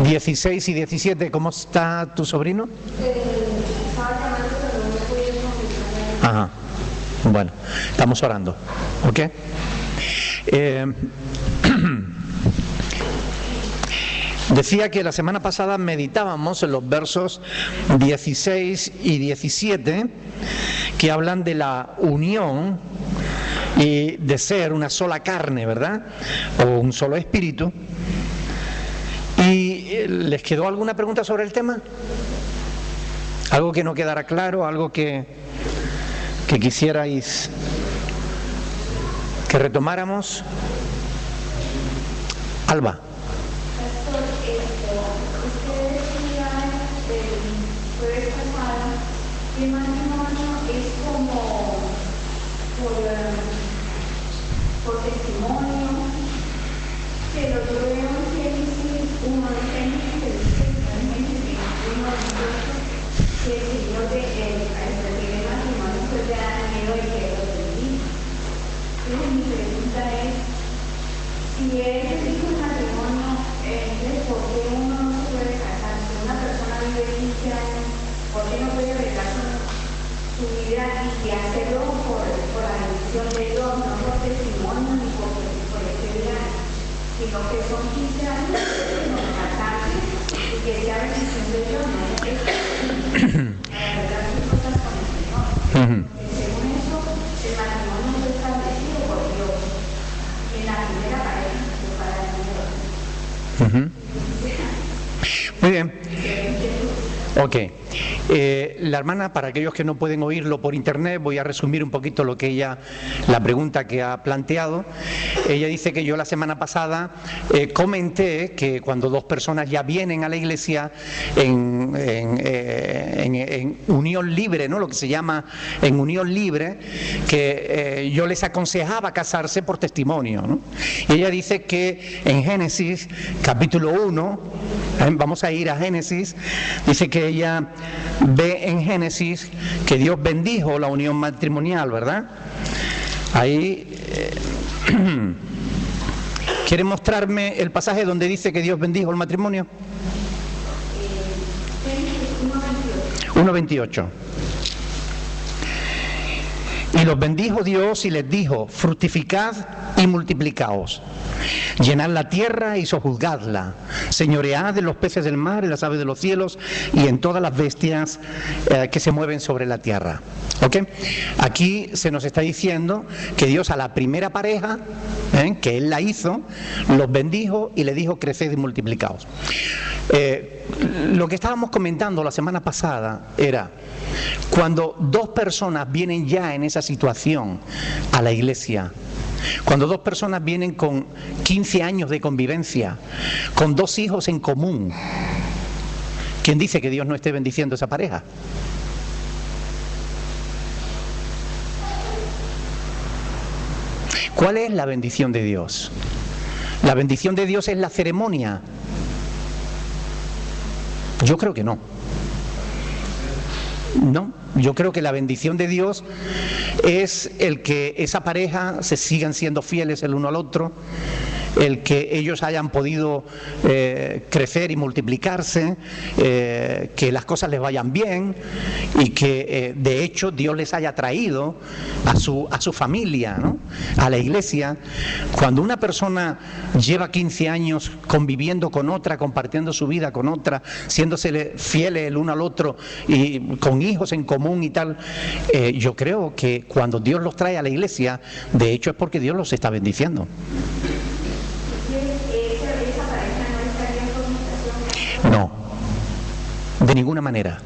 16 y 17, ¿cómo está tu sobrino? Estaba llamando, pero no me pude comunicar. Ajá. Bueno, estamos orando, ¿ok? Decía que la semana pasada meditábamos en los versos 16 y 17 que hablan de la unión y de ser una sola carne, ¿verdad? O un solo espíritu. ¿Y les quedó alguna pregunta sobre el tema? ¿Algo que no quedara claro? ¿Algo que quisierais que retomáramos? Alba. Usted decía el jueves pasado que el matrimonio es como por testimonio, pero yo veo en Génesis 1 de Génesis, que dice en Génesis 1 que el Señor al establecer el matrimonio pues le da miedo de que lo bendiga. Entonces mi pregunta es, si él dijo el matrimonio, entonces ¿por qué uno no se puede casar? Si una persona vive 15 años, ¿por qué no puede arreglar su vida y hacerlo por la bendición de Dios, no por testimonio ni por este día, sino que son 15 años sino casarse y que sea bendición de Dios, no es arreglar sus cosas con el Señor? Según eso, el matrimonio fue establecido por Dios en la primera pareja que para el Señor. Muy bien. Ok. La hermana, para aquellos que no pueden oírlo por internet, voy a resumir un poquito la pregunta que ha planteado. Ella dice que yo la semana pasada comenté que cuando dos personas ya vienen a la iglesia en unión libre, ¿no? Lo que se llama en unión libre, que yo les aconsejaba casarse por testimonio, ¿no? Y ella dice que en Génesis capítulo 1, vamos a ir a Génesis, dice que ella ve en Génesis que Dios bendijo la unión matrimonial, ¿verdad? Ahí ¿quiere mostrarme el pasaje donde dice que Dios bendijo el matrimonio? 1:28. Y los bendijo Dios y les dijo: fructificad y multiplicaos, llenad la tierra y sojuzgadla, señoread en los peces del mar, en las aves de los cielos y en todas las bestias que se mueven sobre la tierra. ¿Ok? Aquí se nos está diciendo que Dios a la primera pareja, que Él la hizo, los bendijo y le dijo: creced y multiplicaos. Lo que estábamos comentando la semana pasada era cuando dos personas vienen ya en esa situación a la iglesia, cuando dos personas vienen con 15 años de convivencia, con dos hijos en común, ¿quién dice que Dios no esté bendiciendo a esa pareja? ¿Cuál es la bendición de Dios? ¿La bendición de Dios es la ceremonia? Yo creo que no. No, yo creo que la bendición de Dios es el que esa pareja se sigan siendo fieles el uno al otro, el que ellos hayan podido crecer y multiplicarse, que las cosas les vayan bien y que de hecho Dios les haya traído a su familia, ¿no? A la iglesia. Cuando una persona lleva 15 años conviviendo con otra, compartiendo su vida con otra, siéndose fieles el uno al otro y con hijos en común y tal, yo creo que cuando Dios los trae a la iglesia, de hecho es porque Dios los está bendiciendo. No, de ninguna manera.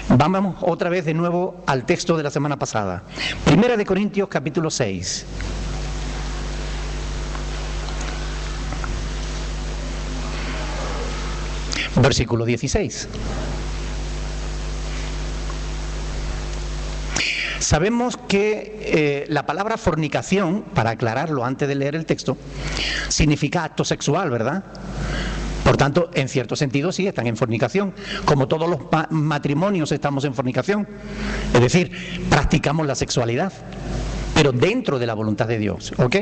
Vamos otra vez de nuevo al texto de la semana pasada. Primera de Corintios capítulo 6. Versículo 16. Sabemos que la palabra fornicación, para aclararlo antes de leer el texto, significa acto sexual, ¿verdad? Por tanto, en cierto sentido sí están en fornicación, como todos los matrimonios estamos en fornicación, es decir, practicamos la sexualidad. pero dentro de la voluntad de Dios, ¿ok?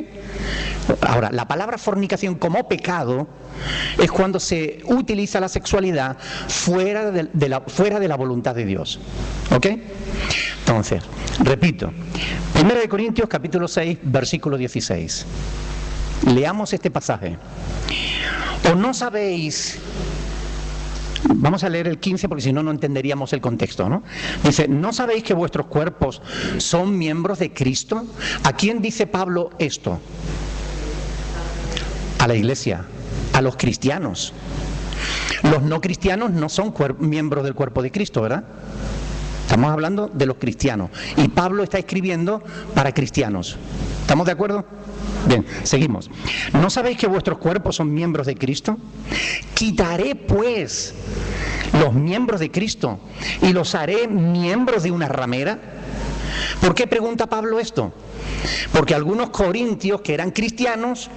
Ahora, la palabra fornicación como pecado es cuando se utiliza la sexualidad fuera de la voluntad de Dios, ¿ok? Entonces, repito, 1 Corintios capítulo 6, versículo 16. Leamos este pasaje. ¿O no sabéis? Vamos a leer el 15 porque si no, no entenderíamos el contexto, ¿no? Dice, ¿no sabéis que vuestros cuerpos son miembros de Cristo? ¿A quién dice Pablo esto? A la iglesia, a los cristianos. Los no cristianos no son miembros del cuerpo de Cristo, ¿verdad? Estamos hablando de los cristianos. Y Pablo está escribiendo para cristianos. ¿Estamos de acuerdo? Bien, seguimos. ¿No sabéis que vuestros cuerpos son miembros de Cristo? Quitaré pues los miembros de Cristo y los haré miembros de una ramera. ¿Por qué pregunta Pablo esto? Porque algunos corintios que eran cristianos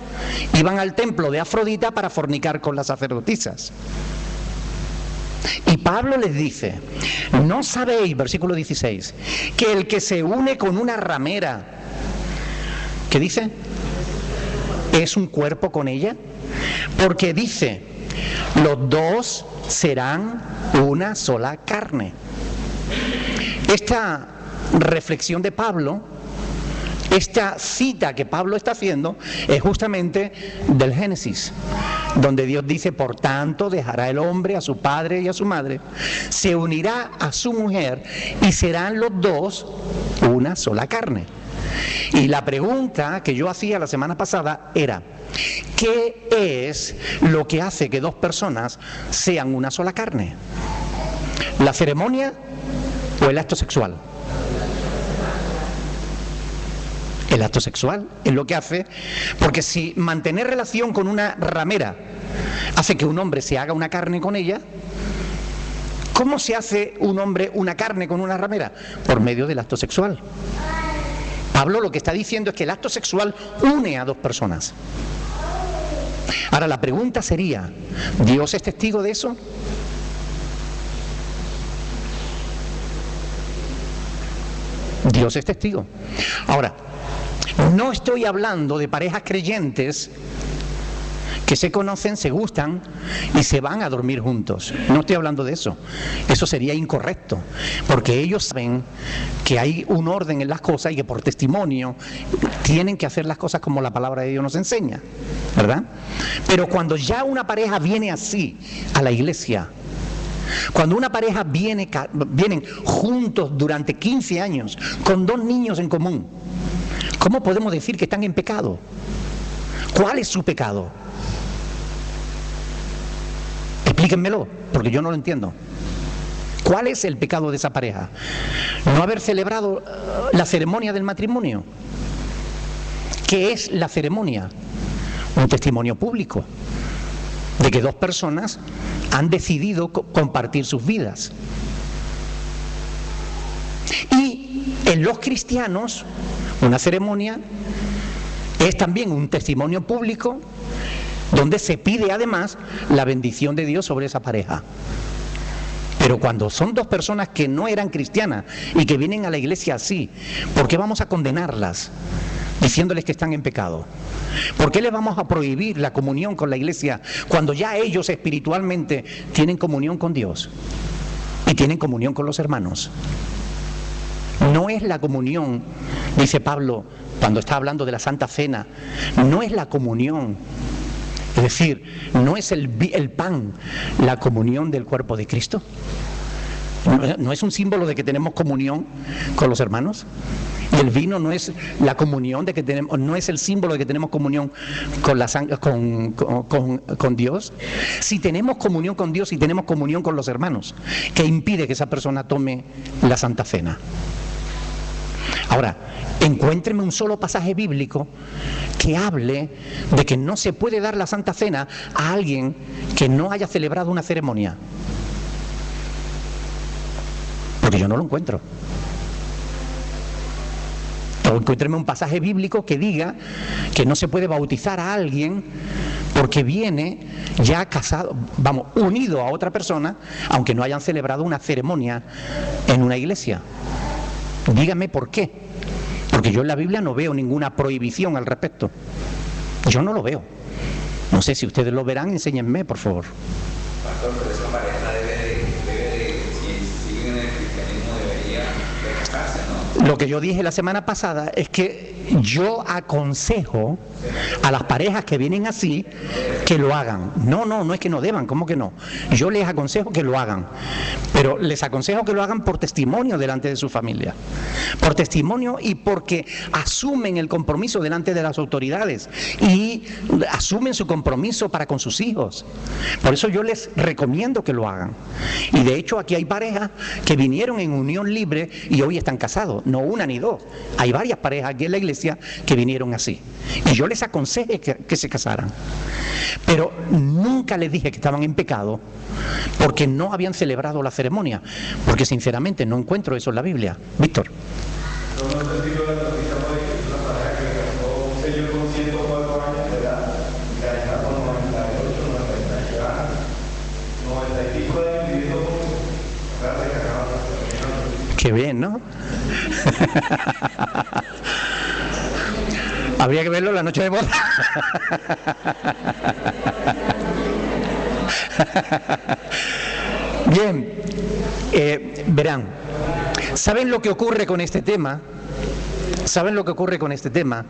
iban al templo de Afrodita para fornicar con las sacerdotisas. Y Pablo les dice, ¿no sabéis, versículo 16, que el que se une con una ramera, ¿qué dice? ¿Es un cuerpo con ella? Porque dice, los dos serán una sola carne. Esta reflexión de Pablo, esta cita que Pablo está haciendo, es justamente del Génesis, donde Dios dice, por tanto dejará el hombre a su padre y a su madre, se unirá a su mujer y serán los dos una sola carne. Y la pregunta que yo hacía la semana pasada era, ¿qué es lo que hace que dos personas sean una sola carne? ¿La ceremonia o el acto sexual? El acto sexual es lo que hace, porque si mantener relación con una ramera hace que un hombre se haga una carne con ella, ¿cómo se hace un hombre una carne con una ramera? Por medio del acto sexual. Pablo lo que está diciendo es que el acto sexual une a dos personas. Ahora la pregunta sería, ¿Dios es testigo de eso? Dios es testigo. Ahora, no estoy hablando de parejas creyentes que se conocen, se gustan y se van a dormir juntos. No estoy hablando de eso. Eso sería incorrecto, porque ellos saben que hay un orden en las cosas y que por testimonio tienen que hacer las cosas como la palabra de Dios nos enseña, ¿verdad? Pero cuando ya una pareja viene así a la iglesia, cuando una pareja vienen juntos durante 15 años, con 2 niños en común, ¿cómo podemos decir que están en pecado? ¿Cuál es su pecado? Explíquenmelo, porque yo no lo entiendo. ¿Cuál es el pecado de esa pareja? ¿No haber celebrado la ceremonia del matrimonio? ¿Qué es la ceremonia? Un testimonio público de que 2 personas han decidido compartir sus vidas. Y en los cristianos, una ceremonia es también un testimonio público donde se pide además la bendición de Dios sobre esa pareja. Pero cuando son 2 personas que no eran cristianas y que vienen a la iglesia así, ¿por qué vamos a condenarlas diciéndoles que están en pecado? ¿Por qué les vamos a prohibir la comunión con la iglesia cuando ya ellos espiritualmente tienen comunión con Dios y tienen comunión con los hermanos? No es la comunión, dice Pablo cuando está hablando de la Santa Cena, no es la comunión. Es decir, ¿no es el pan la comunión del cuerpo de Cristo? ¿No es un símbolo de que tenemos comunión con los hermanos? ¿Y el vino no es la comunión de que tenemos, no es el símbolo de que tenemos comunión con Dios? Si tenemos comunión con Dios y tenemos comunión con los hermanos, ¿qué impide que esa persona tome la Santa Cena? Ahora, encuéntreme un solo pasaje bíblico que hable de que no se puede dar la Santa Cena a alguien que no haya celebrado una ceremonia. Porque yo no lo encuentro. O encuéntreme un pasaje bíblico que diga que no se puede bautizar a alguien porque viene ya casado, unido a otra persona, aunque no hayan celebrado una ceremonia en una iglesia. Dígame por qué. Porque Porque yo en la Biblia no veo ninguna prohibición al respecto. Yo no lo veo. No sé si ustedes lo verán, enséñenme, por favor. Pastor, pero esa pareja si siguen en el cristianismo, debería de casarse, ¿no? Lo que yo dije la semana pasada es que yo aconsejo a las parejas que vienen así que lo hagan. No es que no deban, ¿cómo que no? Yo les aconsejo que lo hagan, pero les aconsejo que lo hagan por testimonio delante de su familia, por testimonio y porque asumen el compromiso delante de las autoridades y asumen su compromiso para con sus hijos. Por eso yo les recomiendo que lo hagan. Y de hecho aquí hay parejas que vinieron en unión libre y hoy están casados, no una ni dos. Hay varias parejas aquí en la iglesia que vinieron así. Y yo les aconsejé que se casaran. Pero nunca les dije que estaban en pecado porque no habían celebrado la ceremonia. Porque sinceramente no encuentro eso en la Biblia. Víctor. No sé si lo analizamos de que es una pareja que casó un señor con 104 años de edad, que está con 98, 98 años, 90 y pico de años viviendo juntos. Claro, se cagaban las ceremonias. Qué bien, ¿no? Habría que verlo la noche de boda. Bien, verán, ¿saben lo que ocurre con este tema? ¿Saben lo que ocurre con este tema?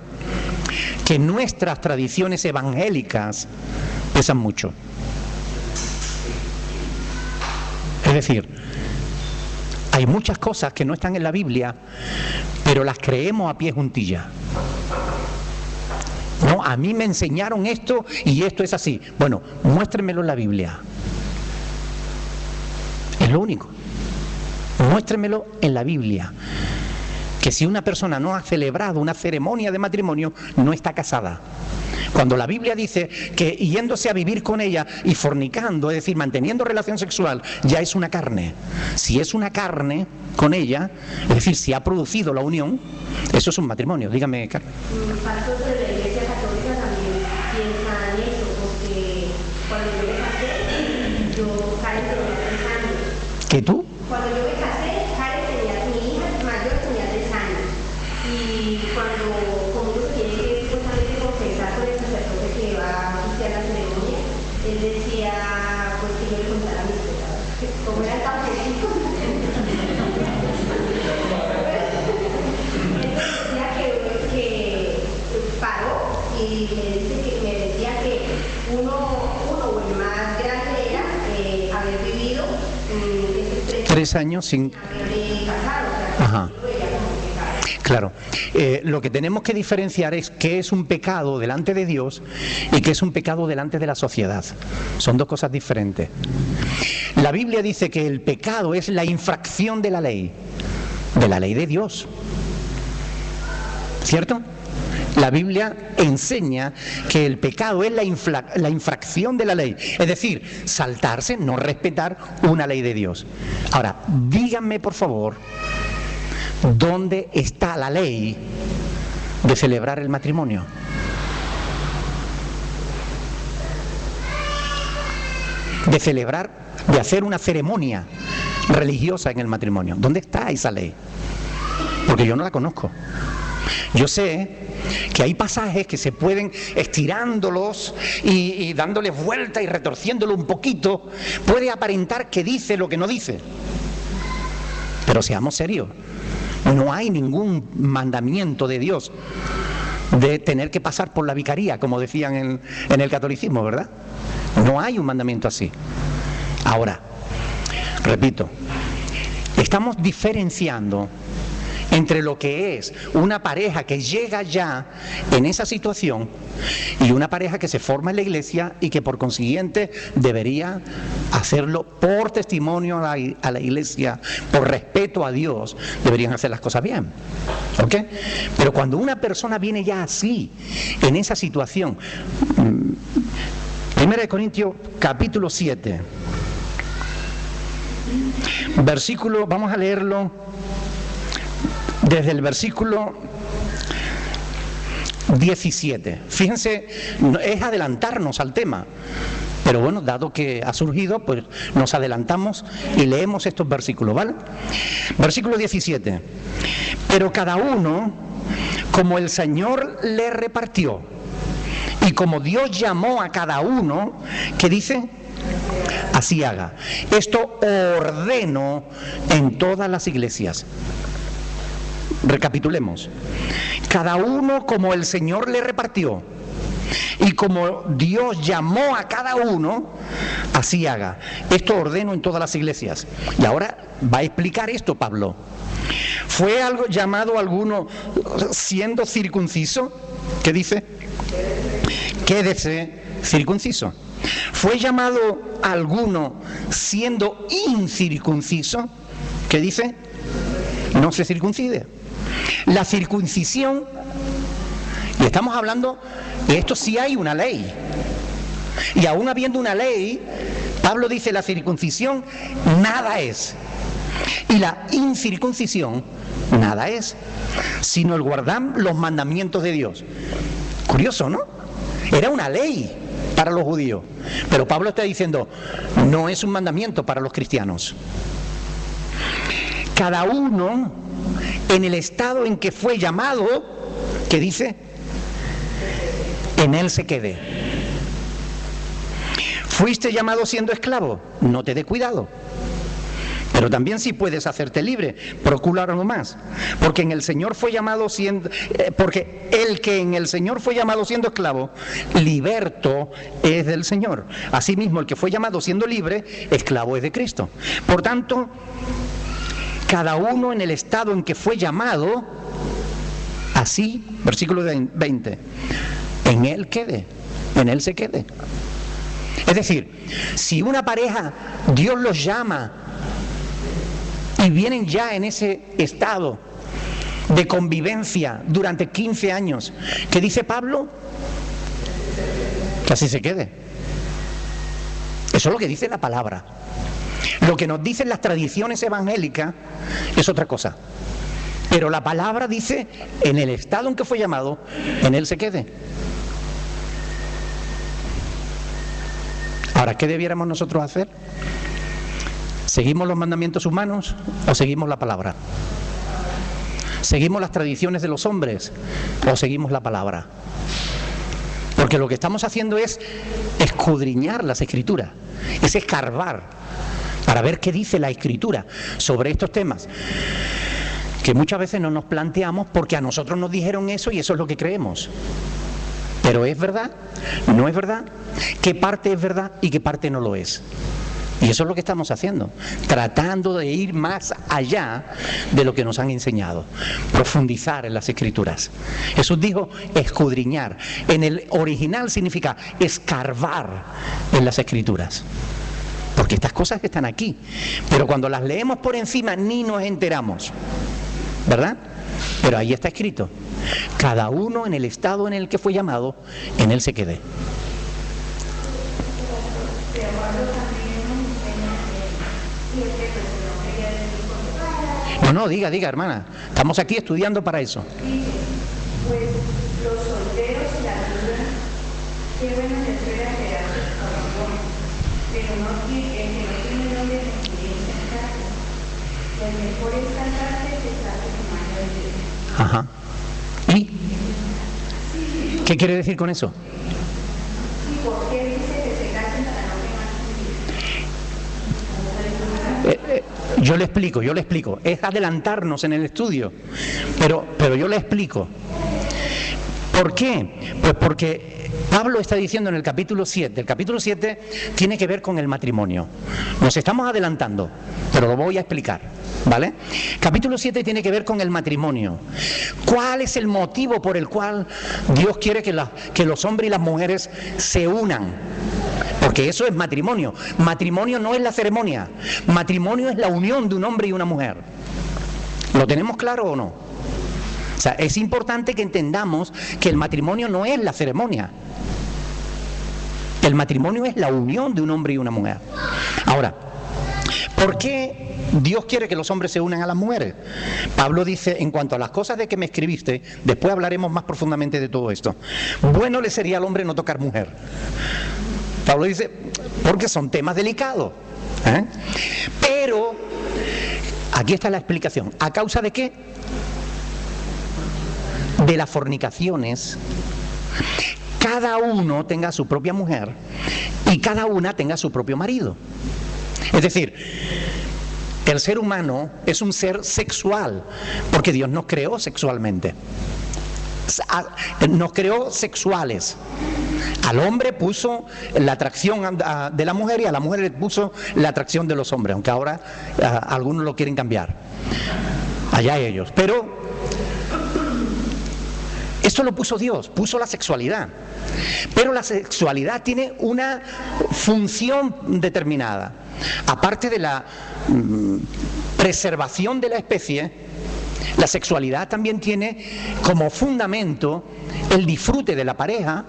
Que nuestras tradiciones evangélicas pesan mucho. Es decir, hay muchas cosas que no están en la Biblia, pero las creemos a pie juntilla. No, a mí me enseñaron esto y esto es así. Bueno, muéstrenmelo en la Biblia. Es lo único. Muéstrenmelo en la Biblia. Que si una persona no ha celebrado una ceremonia de matrimonio, no está casada. Cuando la Biblia dice que yéndose a vivir con ella y fornicando, es decir, manteniendo relación sexual, ya es una carne. Si es una carne con ella, es decir, si ha producido la unión, eso es un matrimonio. Dígame, Carmen. Pastores de la Iglesia Católica también piensan eso, porque cuando yo me casé, Karen tenía 3 años. ¿Que tú? Cuando yo me casé, mi hija mayor tenía 3 años. Y como uno tiene que supuestamente confesar con el sacerdote que va a oficiar la ceremonia, él decía, pues que yo le contara mis pecados. Como era tan pequeño. Que paró y me decía que uno o el más grande era haber vivido 3 años sin casado, Ajá. Claro, lo que tenemos que diferenciar es qué es un pecado delante de Dios y qué es un pecado delante de la sociedad. Son dos cosas diferentes. La Biblia dice que el pecado es la infracción de la ley de Dios. ¿Cierto? La Biblia enseña que el pecado es la infracción de la ley, es decir, saltarse, no respetar una ley de Dios. Ahora, díganme por favor, ¿dónde está la ley de celebrar el matrimonio? De celebrar, de hacer una ceremonia religiosa en el matrimonio. ¿Dónde está esa ley? Porque yo no la conozco. Yo sé que hay pasajes que se pueden estirándolos y dándoles vuelta y retorciéndolo un poquito, puede aparentar que dice lo que no dice. Pero seamos serios, no hay ningún mandamiento de Dios de tener que pasar por la vicaría, como decían en el catolicismo, ¿verdad? No hay un mandamiento así. Ahora, repito, estamos diferenciando entre lo que es una pareja que llega ya en esa situación y una pareja que se forma en la iglesia y que por consiguiente debería hacerlo por testimonio a la iglesia, por respeto a Dios, deberían hacer las cosas bien. ¿Ok? Pero cuando una persona viene ya así, en esa situación, 1 Corintios capítulo 7, versículo, vamos a leerlo desde el versículo 17. Fíjense, es adelantarnos al tema, pero bueno, dado que ha surgido, pues nos adelantamos y leemos estos versículos, ¿vale? Versículo 17. Pero cada uno como el Señor le repartió y como Dios llamó a cada uno, ¿qué dice? Así haga. Esto ordeno en todas las iglesias. Recapitulemos. Cada uno como el Señor le repartió y como Dios llamó a cada uno, así haga. Esto ordeno en todas las iglesias. Y ahora va a explicar esto Pablo. ¿Fue algo llamado alguno siendo circunciso? ¿Qué dice? Quédese circunciso. ¿Fue llamado alguno siendo incircunciso? ¿Qué dice? No se circuncide. La circuncisión, y estamos hablando de esto, sí hay una ley. Y aún habiendo una ley, Pablo dice la circuncisión nada es. Y la incircuncisión nada es, sino el guardar los mandamientos de Dios. Curioso, ¿no? Era una ley para los judíos, pero Pablo está diciendo, no es un mandamiento para los cristianos. Cada uno en el estado en que fue llamado, ¿qué dice? En él se quede. ¿Fuiste llamado siendo esclavo? No te dé cuidado. Pero también si puedes hacerte libre, procúralo más, porque en el Señor fue llamado siendo, porque el que en el Señor fue llamado siendo esclavo, liberto es del Señor. Asimismo, el que fue llamado siendo libre, esclavo es de Cristo. Por tanto, cada uno en el estado en que fue llamado, así, versículo 20, en él quede, en él se quede. Es decir, si una pareja, Dios los llama y vienen ya en ese estado de convivencia durante 15 años, ¿qué dice Pablo? Que así se quede. Eso es lo que dice la palabra. Lo que nos dicen las tradiciones evangélicas es otra cosa. Pero la palabra dice, en el estado en que fue llamado, en él se quede. Ahora, ¿qué debiéramos nosotros hacer? ¿Seguimos los mandamientos humanos o seguimos la palabra? ¿Seguimos las tradiciones de los hombres o seguimos la palabra? Porque lo que estamos haciendo es escudriñar las Escrituras, es escarbar para ver qué dice la Escritura sobre estos temas, que muchas veces no nos planteamos porque a nosotros nos dijeron eso y eso es lo que creemos. Pero ¿es verdad? ¿No es verdad? ¿Qué parte es verdad y qué parte no lo es? Y eso es lo que estamos haciendo, tratando de ir más allá de lo que nos han enseñado, profundizar en las Escrituras. Jesús dijo escudriñar. En el original significa escarbar en las Escrituras. Porque estas cosas están aquí, pero cuando las leemos por encima ni nos enteramos, ¿verdad? Pero ahí está escrito, cada uno en el estado en el que fue llamado, en él se quede. No, diga, hermana, estamos aquí estudiando para eso. Pues los solteros y las viudas, qué bueno les puede quedar sus corazones, pero el que no tiene donde recibirse en casa, el mejor es casarse que estarse con mayor de Dios. Ajá. ¿Y? ¿Qué quiere decir con eso? ¿Y por qué dice que se casen para no quemar? Yo le explico, es adelantarnos en el estudio, pero yo le explico. ¿Por qué? Pues porque Pablo está diciendo en el capítulo 7, el capítulo 7 tiene que ver con el matrimonio. Nos estamos adelantando, pero lo voy a explicar, ¿vale? Capítulo 7 tiene que ver con el matrimonio. ¿Cuál es el motivo por el cual Dios quiere que los hombres y las mujeres se unan? Porque eso es matrimonio. Matrimonio no es la ceremonia. Matrimonio es la unión de un hombre y una mujer. ¿Lo tenemos claro o no? O sea, es importante que entendamos que el matrimonio no es la ceremonia. El matrimonio es la unión de un hombre y una mujer. Ahora, ¿por qué Dios quiere que los hombres se unan a las mujeres? Pablo dice, en cuanto a las cosas de que me escribiste, después hablaremos más profundamente de todo esto. Bueno le sería al hombre no tocar mujer. Pablo dice, porque son temas delicados. Pero, aquí está la explicación. ¿A causa de qué? de las fornicaciones, cada uno tenga su propia mujer y cada una tenga su propio marido. Es decir, el ser humano es un ser sexual, porque Dios nos creó sexualmente. Nos creó sexuales. Al hombre puso la atracción de la mujer y a la mujer le puso la atracción de los hombres, aunque ahora algunos lo quieren cambiar. Allá ellos. Pero esto lo puso Dios, puso la sexualidad. Pero la sexualidad tiene una función determinada. Aparte de la preservación de la especie, la sexualidad también tiene como fundamento el disfrute de la pareja,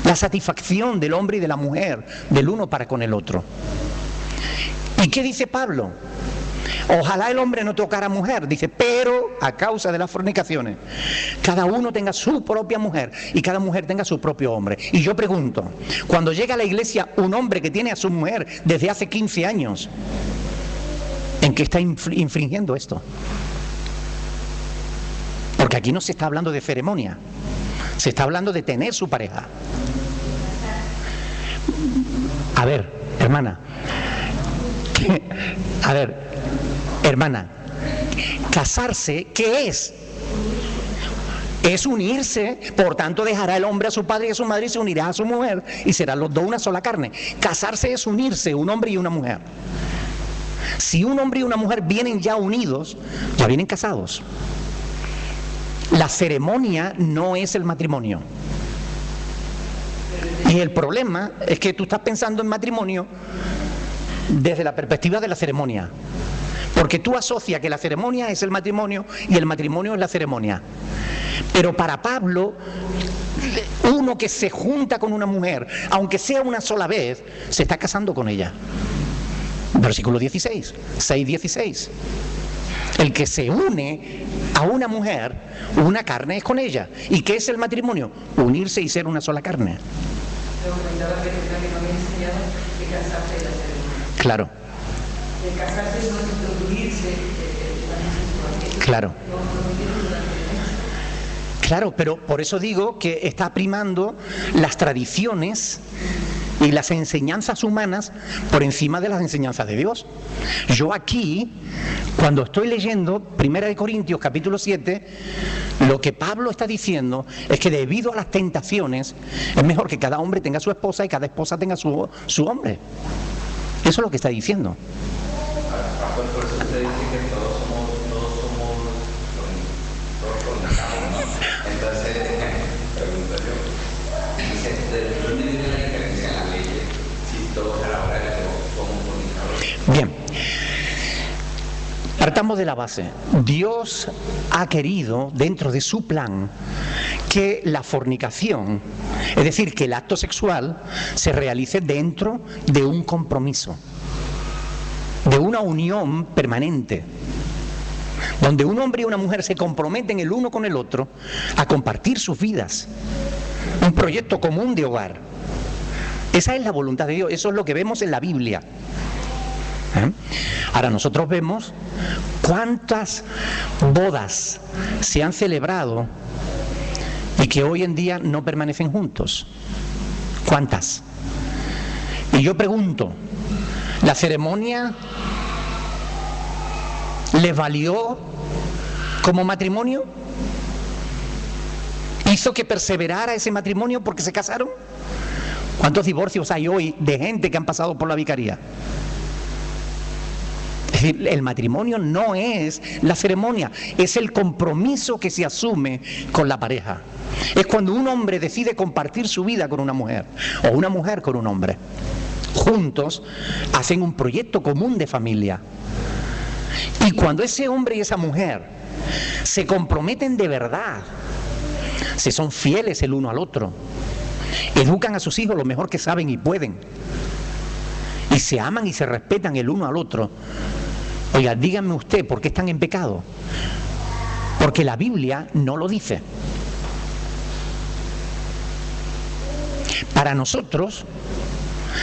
la satisfacción del hombre y de la mujer, del uno para con el otro. ¿Y qué dice Pablo? Ojalá el hombre no tocara mujer, dice, pero a causa de las fornicaciones, cada uno tenga su propia mujer y cada mujer tenga su propio hombre. Y yo pregunto, cuando llega a la iglesia un hombre que tiene a su mujer desde hace 15 años, ¿en qué está infringiendo esto? Porque aquí no se está hablando de ceremonia, se está hablando de tener su pareja. A ver, hermana, hermana, casarse, ¿qué es? Es unirse, por tanto dejará el hombre a su padre y a su madre y se unirá a su mujer y serán los dos una sola carne. Casarse es unirse, un hombre y una mujer. Si un hombre y una mujer vienen ya unidos, ya vienen casados. La ceremonia no es el matrimonio. Y el problema es que tú estás pensando en matrimonio desde la perspectiva de la ceremonia. Porque tú asocias que la ceremonia es el matrimonio y el matrimonio es la ceremonia. Pero para Pablo, uno que se junta con una mujer, aunque sea una sola vez, se está casando con ella. Versículo 16, 6:16. El que se une a una mujer, una carne es con ella. ¿Y qué es el matrimonio? Unirse y ser una sola carne. Claro. El casarse no es introducirse. Claro. Claro, pero por eso digo que está primando las tradiciones y las enseñanzas humanas por encima de las enseñanzas de Dios. Yo aquí, cuando estoy leyendo 1 Corintios capítulo 7, lo que Pablo está diciendo es que debido a las tentaciones es mejor que cada hombre tenga su esposa y cada esposa tenga su hombre. Eso es lo que está diciendo. Por eso usted dice que todos fornicamos, ¿no? Entonces, pregunto yo, dice, ¿de dónde viene la diferencia en la ley si todos a la hora de somos fornicadores? Bien, partamos de la base. Dios ha querido, dentro de su plan, que la fornicación, es decir, que el acto sexual se realice dentro de un compromiso, de una unión permanente, donde un hombre y una mujer se comprometen el uno con el otro a compartir sus vidas, un proyecto común de hogar. Esa es la voluntad de Dios, eso es lo que vemos en la Biblia. Ahora nosotros vemos cuántas bodas se han celebrado y que hoy en día no permanecen juntos. ¿Cuántas? Y yo pregunto, ¿la ceremonia les valió como matrimonio? ¿Hizo que perseverara ese matrimonio porque se casaron? ¿Cuántos divorcios hay hoy de gente que han pasado por la vicaría? Es decir, el matrimonio no es la ceremonia, es el compromiso que se asume con la pareja. Es cuando un hombre decide compartir su vida con una mujer, o una mujer con un hombre. Juntos hacen un proyecto común de familia. Y cuando ese hombre y esa mujer se comprometen de verdad, se son fieles el uno al otro, educan a sus hijos lo mejor que saben y pueden, y se aman y se respetan el uno al otro. Oiga, díganme usted, ¿por qué están en pecado? Porque la Biblia no lo dice. Para nosotros,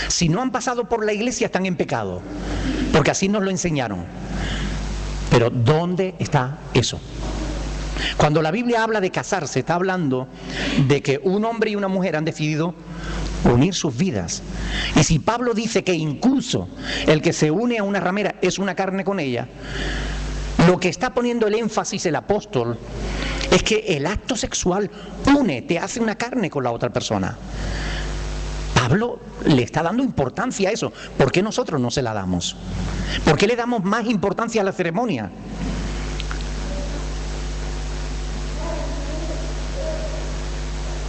si no han pasado por la iglesia, están en pecado, porque así nos lo enseñaron. Pero ¿dónde está eso? Cuando la Biblia habla de casarse, está hablando de que un hombre y una mujer han decidido unir sus vidas. Y si Pablo dice que incluso el que se une a una ramera es una carne con ella, lo que está poniendo el énfasis el apóstol es que el acto sexual une, te hace una carne con la otra persona. Pablo le está dando importancia a eso. ¿Por qué nosotros no se la damos? ¿Por qué le damos más importancia a la ceremonia?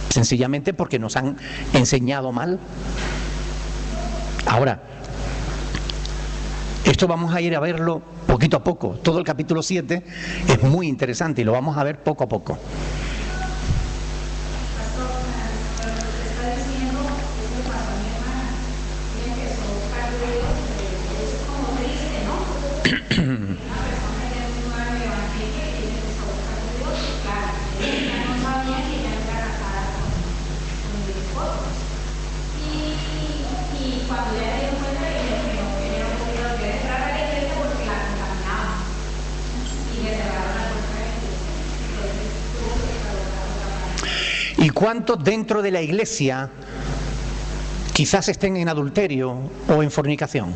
Sencillamente porque nos han enseñado mal. Ahora, esto vamos a ir a verlo poquito a poco. Todo el capítulo 7 es muy interesante y lo vamos a ver poco a poco. ¿Y cuántos dentro de la iglesia quizás estén en adulterio o en fornicación?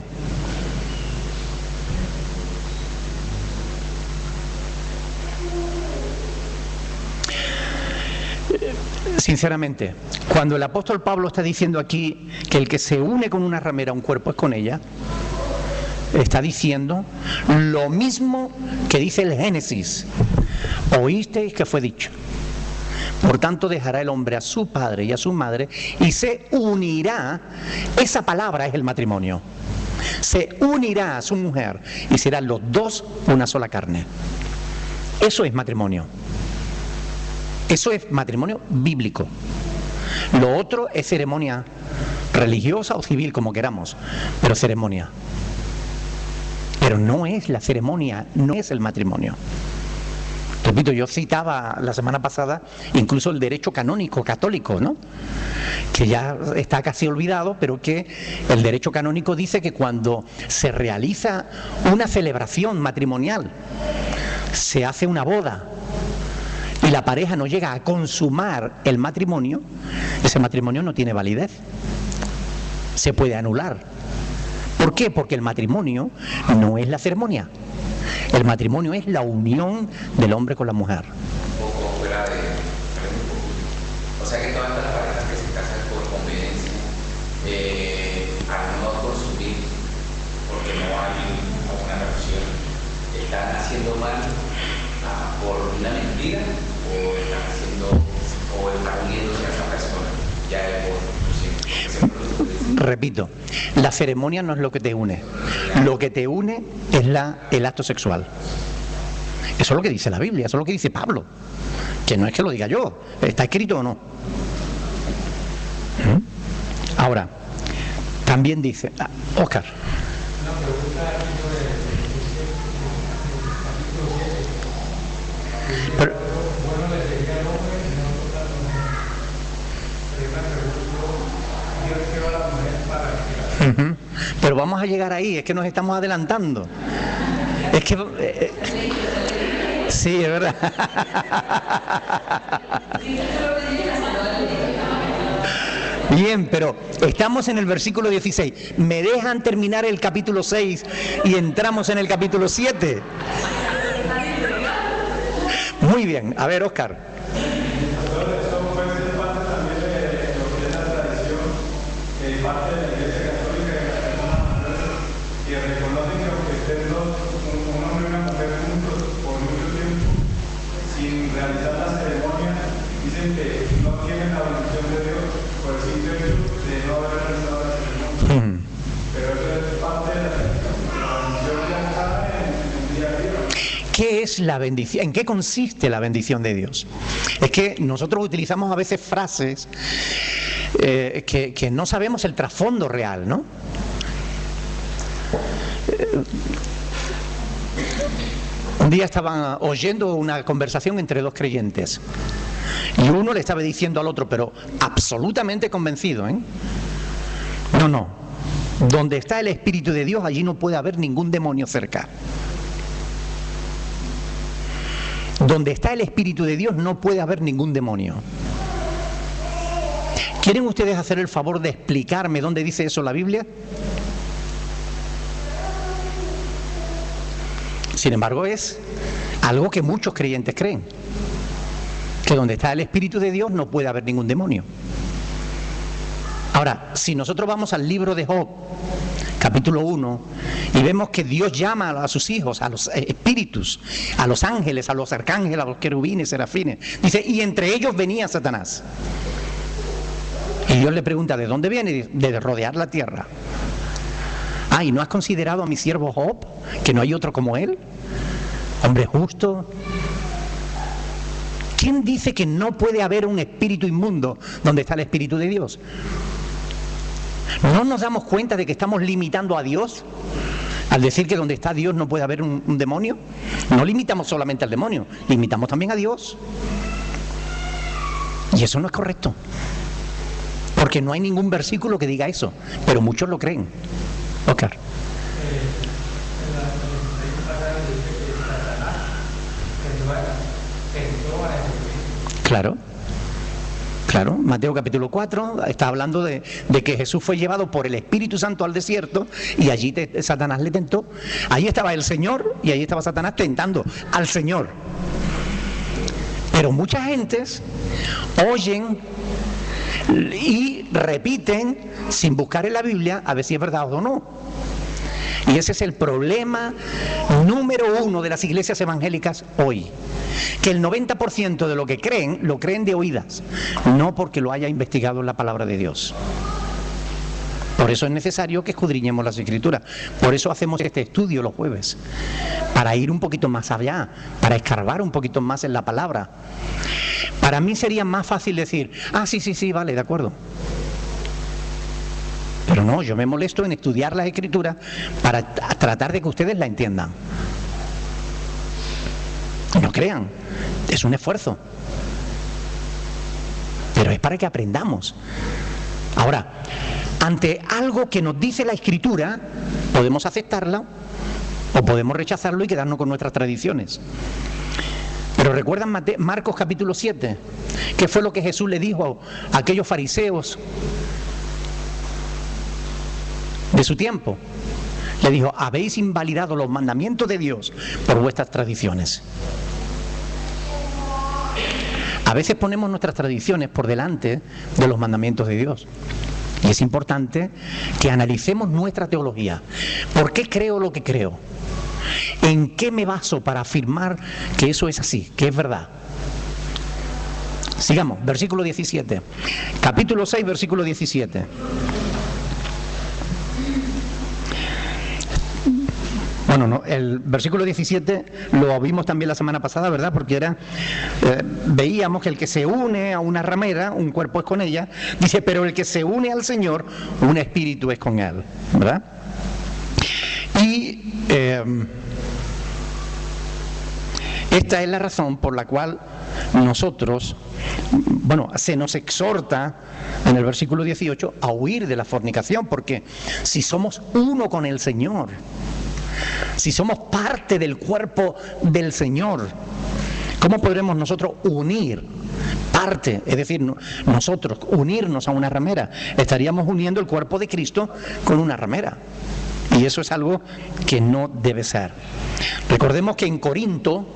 Sinceramente, cuando el apóstol Pablo está diciendo aquí que el que se une con una ramera a un cuerpo es con ella, está diciendo lo mismo que dice el Génesis. Oísteis que fue dicho: por tanto dejará el hombre a su padre y a su madre y se unirá. Esa palabra es el matrimonio. Se unirá a su mujer y serán los dos una sola carne. Eso es matrimonio. Eso es matrimonio bíblico. Lo otro es ceremonia religiosa o civil, como queramos, pero ceremonia. Pero no es la ceremonia, no es el matrimonio. Repito, yo citaba la semana pasada incluso el derecho canónico católico, ¿no? Que ya está casi olvidado, pero que el derecho canónico dice que cuando se realiza una celebración matrimonial, se hace una boda y la pareja no llega a consumar el matrimonio, ese matrimonio no tiene validez, se puede anular. ¿Por qué? Porque el matrimonio no es la ceremonia. El matrimonio es la unión del hombre con la mujer. Un poco fuera de... O sea que todas las parejas que se casan por conveniencia, al no consumir, porque no hay una relación, están haciendo mal por una mentira o están haciendo, o están uniéndose a esa persona, ya es por... Repito, la ceremonia no es lo que te une. Lo que te une es el acto sexual. Eso es lo que dice la Biblia, eso es lo que dice Pablo. Que no es que lo diga yo, ¿está escrito o no? Ahora, también dice... Óscar. Pero, pero vamos a llegar ahí, es que nos estamos adelantando. Es que... sí, es verdad. Bien, pero estamos en el versículo 16. ¿Me dejan terminar el capítulo 6 y entramos en el capítulo 7? Muy bien, a ver, Óscar. ¿Qué es la bendición? ¿En qué consiste la bendición de Dios? Es que nosotros utilizamos a veces frases que no sabemos el trasfondo real, ¿no? Un día estaban oyendo una conversación entre dos creyentes y uno le estaba diciendo al otro, pero absolutamente convencido, no, donde está el Espíritu de Dios, allí no puede haber ningún demonio cerca. donde está el Espíritu de Dios no puede haber ningún demonio. ¿Quieren ustedes hacer el favor de explicarme dónde dice eso la Biblia? Sin embargo, es algo que muchos creyentes creen, que donde está el Espíritu de Dios no puede haber ningún demonio. Ahora, si nosotros vamos al libro de Job, capítulo 1, y vemos que Dios llama a sus hijos, a los espíritus, a los ángeles, a los arcángeles, a los querubines, serafines, dice, y entre ellos venía Satanás. Y Dios le pregunta, ¿de dónde viene? De rodear la tierra. Ah, ¿y no has considerado a mi siervo Job, que no hay otro como él? Hombre justo. ¿Quién dice que no puede haber un espíritu inmundo donde está el Espíritu de Dios? ¿No nos damos cuenta de que estamos limitando a Dios al decir que donde está Dios no puede haber un demonio? No limitamos solamente al demonio, limitamos también a Dios. Y eso no es correcto, porque no hay ningún versículo que diga eso, pero muchos lo creen. Oscar. Claro. Claro, Mateo capítulo 4 está hablando de que Jesús fue llevado por el Espíritu Santo al desierto y allí Satanás le tentó. Allí estaba el Señor y allí estaba Satanás tentando al Señor. Pero muchas gentes oyen y repiten sin buscar en la Biblia a ver si es verdad o no. Y ese es el problema número uno de las iglesias evangélicas hoy. Que el 90% de lo que creen, lo creen de oídas, no porque lo haya investigado en la palabra de Dios. Por eso es necesario que escudriñemos las Escrituras. Por eso hacemos este estudio los jueves, para ir un poquito más allá, para escarbar un poquito más en la palabra. Para mí sería más fácil decir, sí, vale, de acuerdo. Pero no, yo me molesto en estudiar las Escrituras para tratar de que ustedes la entiendan. No crean, es un esfuerzo, pero es para que aprendamos. Ahora, ante algo que nos dice la Escritura, podemos aceptarla o podemos rechazarlo y quedarnos con nuestras tradiciones. Pero recuerdan Marcos capítulo 7, ¿qué fue lo que Jesús le dijo a aquellos fariseos de su tiempo? Le dijo, habéis invalidado los mandamientos de Dios por vuestras tradiciones. A veces ponemos nuestras tradiciones por delante de los mandamientos de Dios. Y es importante que analicemos nuestra teología. ¿Por qué creo lo que creo? ¿En qué me baso para afirmar que eso es así, que es verdad? Sigamos, versículo 17. Capítulo 6, versículo 17. Bueno, no, el versículo 17 lo vimos también la semana pasada, ¿verdad? Porque veíamos que el que se une a una ramera, un cuerpo es con ella, dice, pero el que se une al Señor, un espíritu es con él, ¿verdad? Y esta es la razón por la cual nosotros, se nos exhorta en el versículo 18 a huir de la fornicación, porque si somos uno con el Señor, si somos parte del cuerpo del Señor, ¿cómo podremos nosotros unir parte? Es decir, nosotros unirnos a una ramera, estaríamos uniendo el cuerpo de Cristo con una ramera. Y eso es algo que no debe ser. Recordemos que en Corinto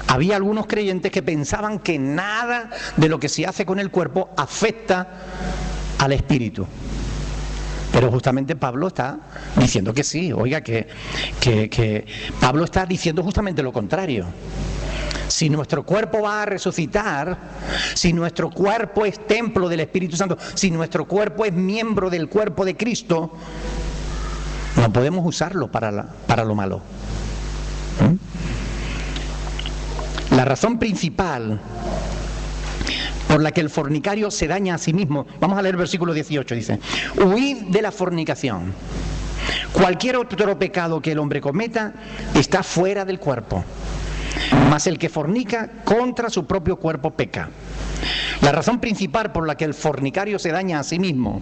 había algunos creyentes que pensaban que nada de lo que se hace con el cuerpo afecta al espíritu. Pero justamente Pablo está diciendo que sí. Oiga, que Pablo está diciendo justamente lo contrario. Si nuestro cuerpo va a resucitar, si nuestro cuerpo es templo del Espíritu Santo, si nuestro cuerpo es miembro del cuerpo de Cristo, no podemos usarlo para lo malo. La razón principal por la que el fornicario se daña a sí mismo, vamos a leer el versículo 18, dice, huid de la fornicación. Cualquier otro pecado que el hombre cometa está fuera del cuerpo, mas el que fornica contra su propio cuerpo peca. La razón principal por la que el fornicario se daña a sí mismo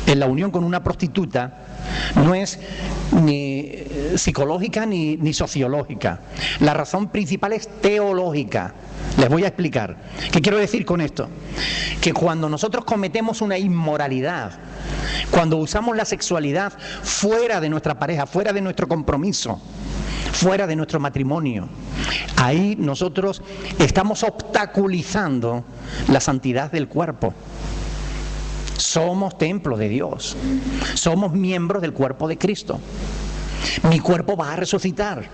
en la unión con una prostituta No es ni psicológica ni sociológica. La razón principal es teológica. Les voy a explicar. ¿Qué quiero decir con esto? Que cuando nosotros cometemos una inmoralidad, cuando usamos la sexualidad fuera de nuestra pareja, fuera de nuestro compromiso, fuera de nuestro matrimonio, ahí nosotros estamos obstaculizando la santidad del cuerpo. Somos templo de Dios, somos miembros del cuerpo de Cristo. Mi cuerpo va a resucitar.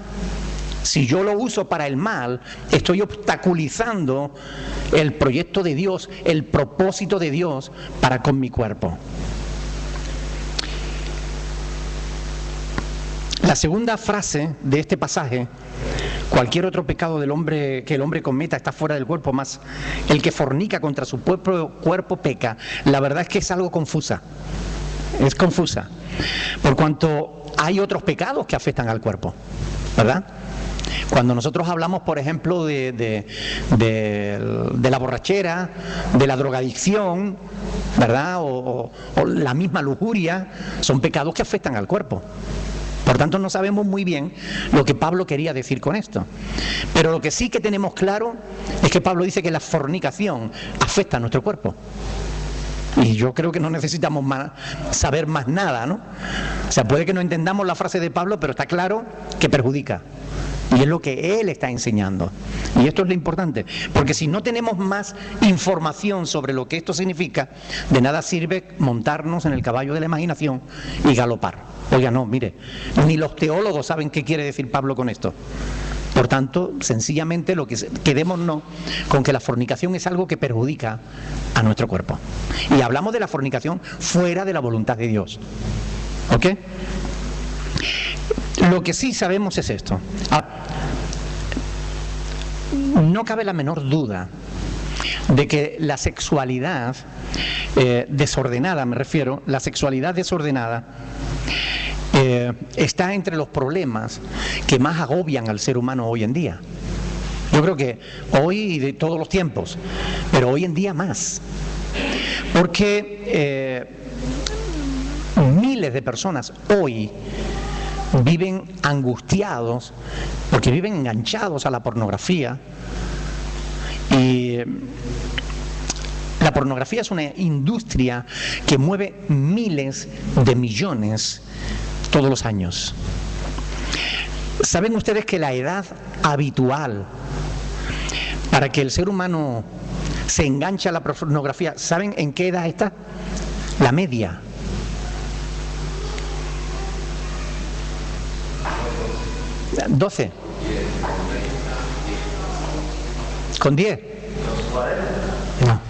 Si yo lo uso para el mal, estoy obstaculizando el proyecto de Dios, el propósito de Dios para con mi cuerpo. La segunda frase de este pasaje: cualquier otro pecado del hombre que el hombre cometa está fuera del cuerpo, más el que fornica contra su propio cuerpo peca. La verdad es que es algo confusa. Es confusa. Por cuanto hay otros pecados que afectan al cuerpo, ¿verdad? Cuando nosotros hablamos, por ejemplo, de la borrachera, de la drogadicción, ¿verdad? O la misma lujuria, son pecados que afectan al cuerpo. Por tanto, no sabemos muy bien lo que Pablo quería decir con esto. Pero lo que sí que tenemos claro es que Pablo dice que la fornicación afecta a nuestro cuerpo. Y yo creo que no necesitamos saber más nada, ¿no? O sea, puede que no entendamos la frase de Pablo, pero está claro que perjudica. Y es lo que él está enseñando. Y esto es lo importante. Porque si no tenemos más información sobre lo que esto significa, de nada sirve montarnos en el caballo de la imaginación y galopar. Oiga, no, mire, ni los teólogos saben qué quiere decir Pablo con esto. Por tanto, sencillamente quedémonos con que la fornicación es algo que perjudica a nuestro cuerpo. Y hablamos de la fornicación fuera de la voluntad de Dios. ¿Ok? Lo que sí sabemos es esto. No cabe la menor duda de que la sexualidad desordenada, me refiero, la sexualidad desordenada está entre los problemas que más agobian al ser humano hoy en día. Yo creo que hoy y de todos los tiempos, pero hoy en día más. Porque miles de personas hoy viven angustiados porque viven enganchados a la pornografía. Y la pornografía es una industria que mueve miles de millones todos los años. ¿Saben ustedes que la edad habitual para que el ser humano se enganche a la pornografía, ¿saben en qué edad está? La media. ¿12? ¿Con 10? No.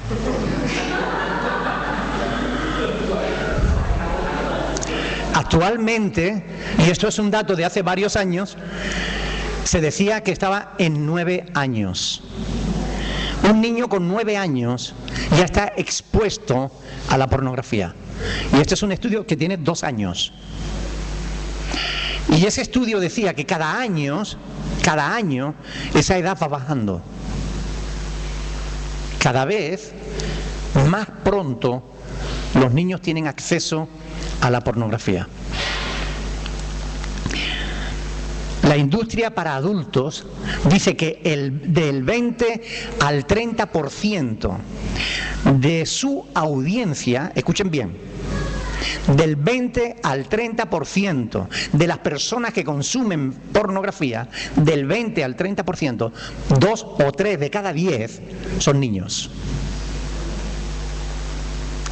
Actualmente, y esto es un dato de hace varios años, se decía que estaba en 9 años. Un niño con 9 años ya está expuesto a la pornografía. Y este es un estudio que tiene 2 años. Y ese estudio decía que cada año esa edad va bajando. Cada vez más pronto los niños tienen acceso a la pornografía. La industria para adultos dice que del 20 al 30% de su audiencia, escuchen bien, del 20 al 30% de las personas que consumen pornografía, del 20 al 30%, 2 o 3 de cada 10 son niños.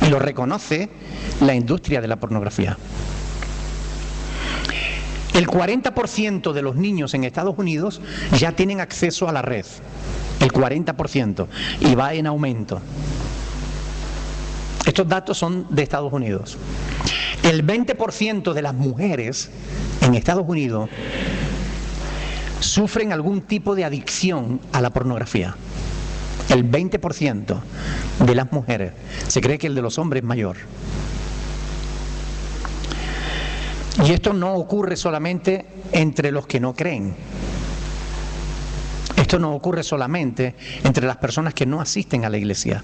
Y lo reconoce la industria de la pornografía. El 40% de los niños en Estados Unidos ya tienen acceso a la red. El 40%. Y va en aumento. Estos datos son de Estados Unidos. El 20% de las mujeres en Estados Unidos sufren algún tipo de adicción a la pornografía. El 20% de las mujeres. Se cree que el de los hombres es mayor. Y esto no ocurre solamente entre los que no creen. Esto no ocurre solamente entre las personas que no asisten a la iglesia.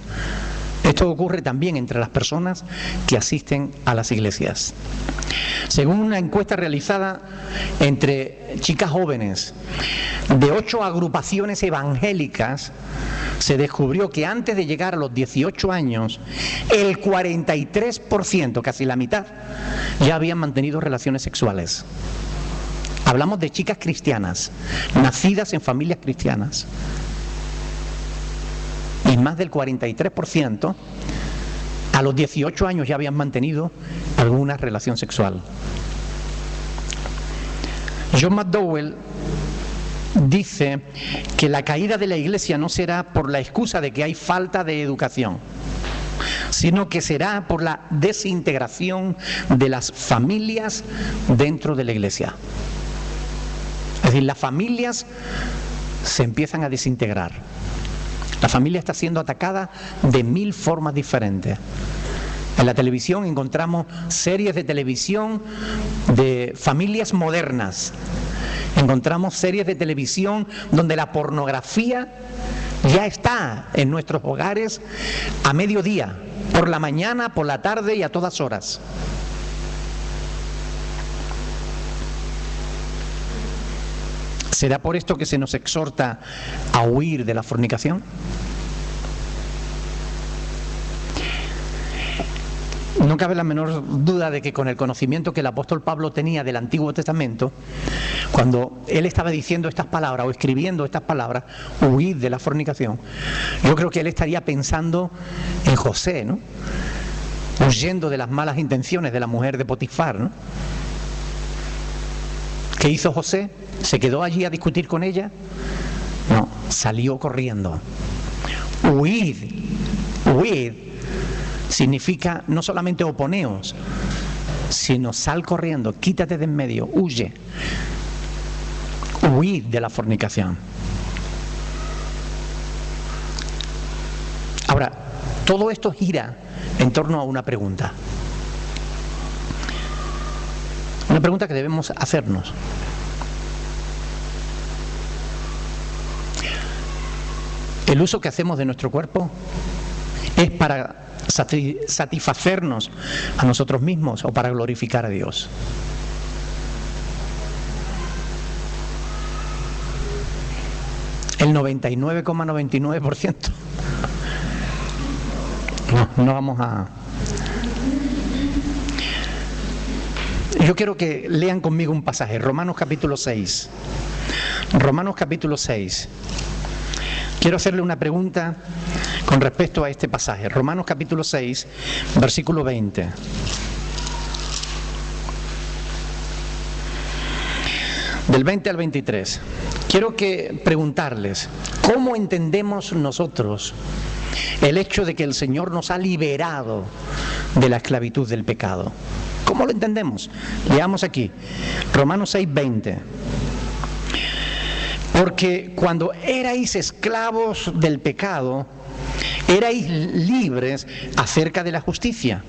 Esto ocurre también entre las personas que asisten a las iglesias. Según una encuesta realizada entre chicas jóvenes de 8 agrupaciones evangélicas, se descubrió que antes de llegar a los 18 años, el 43%, casi la mitad, ya habían mantenido relaciones sexuales. Hablamos de chicas cristianas, nacidas en familias cristianas. Y más del 43% a los 18 años ya habían mantenido alguna relación sexual. John McDowell dice que la caída de la iglesia no será por la excusa de que hay falta de educación, sino que será por la desintegración de las familias dentro de la iglesia. Es decir, las familias se empiezan a desintegrar. La familia está siendo atacada de 1000 formas diferentes. En la televisión encontramos series de televisión de familias modernas. Encontramos series de televisión donde la pornografía ya está en nuestros hogares a mediodía, por la mañana, por la tarde y a todas horas. ¿Será por esto que se nos exhorta a huir de la fornicación? No cabe la menor duda de que con el conocimiento que el apóstol Pablo tenía del Antiguo Testamento, cuando él estaba diciendo estas palabras o escribiendo estas palabras, huir de la fornicación, yo creo que él estaría pensando en José, ¿no? Huyendo de las malas intenciones de la mujer de Potifar, ¿no? ¿Qué hizo José? ¿Se quedó allí a discutir con ella? No, salió corriendo. Huir significa no solamente oponeos, sino sal corriendo, quítate de en medio, huye. Huir de la fornicación. Ahora, todo esto gira en torno a una pregunta. Una pregunta que debemos hacernos. ¿El uso que hacemos de nuestro cuerpo es para satisfacernos a nosotros mismos o para glorificar a Dios? El 99,99%. No vamos a... Yo quiero que lean conmigo un pasaje, Romanos capítulo 6. Romanos capítulo 6. Quiero hacerle una pregunta con respecto a este pasaje. Romanos capítulo 6, versículo 20. Del 20 al 23. Quiero preguntarles, ¿cómo entendemos nosotros el hecho de que el Señor nos ha liberado de la esclavitud del pecado? ¿Cómo lo entendemos? Leamos aquí, Romanos 6, 20. Porque cuando erais esclavos del pecado, erais libres acerca de la justicia.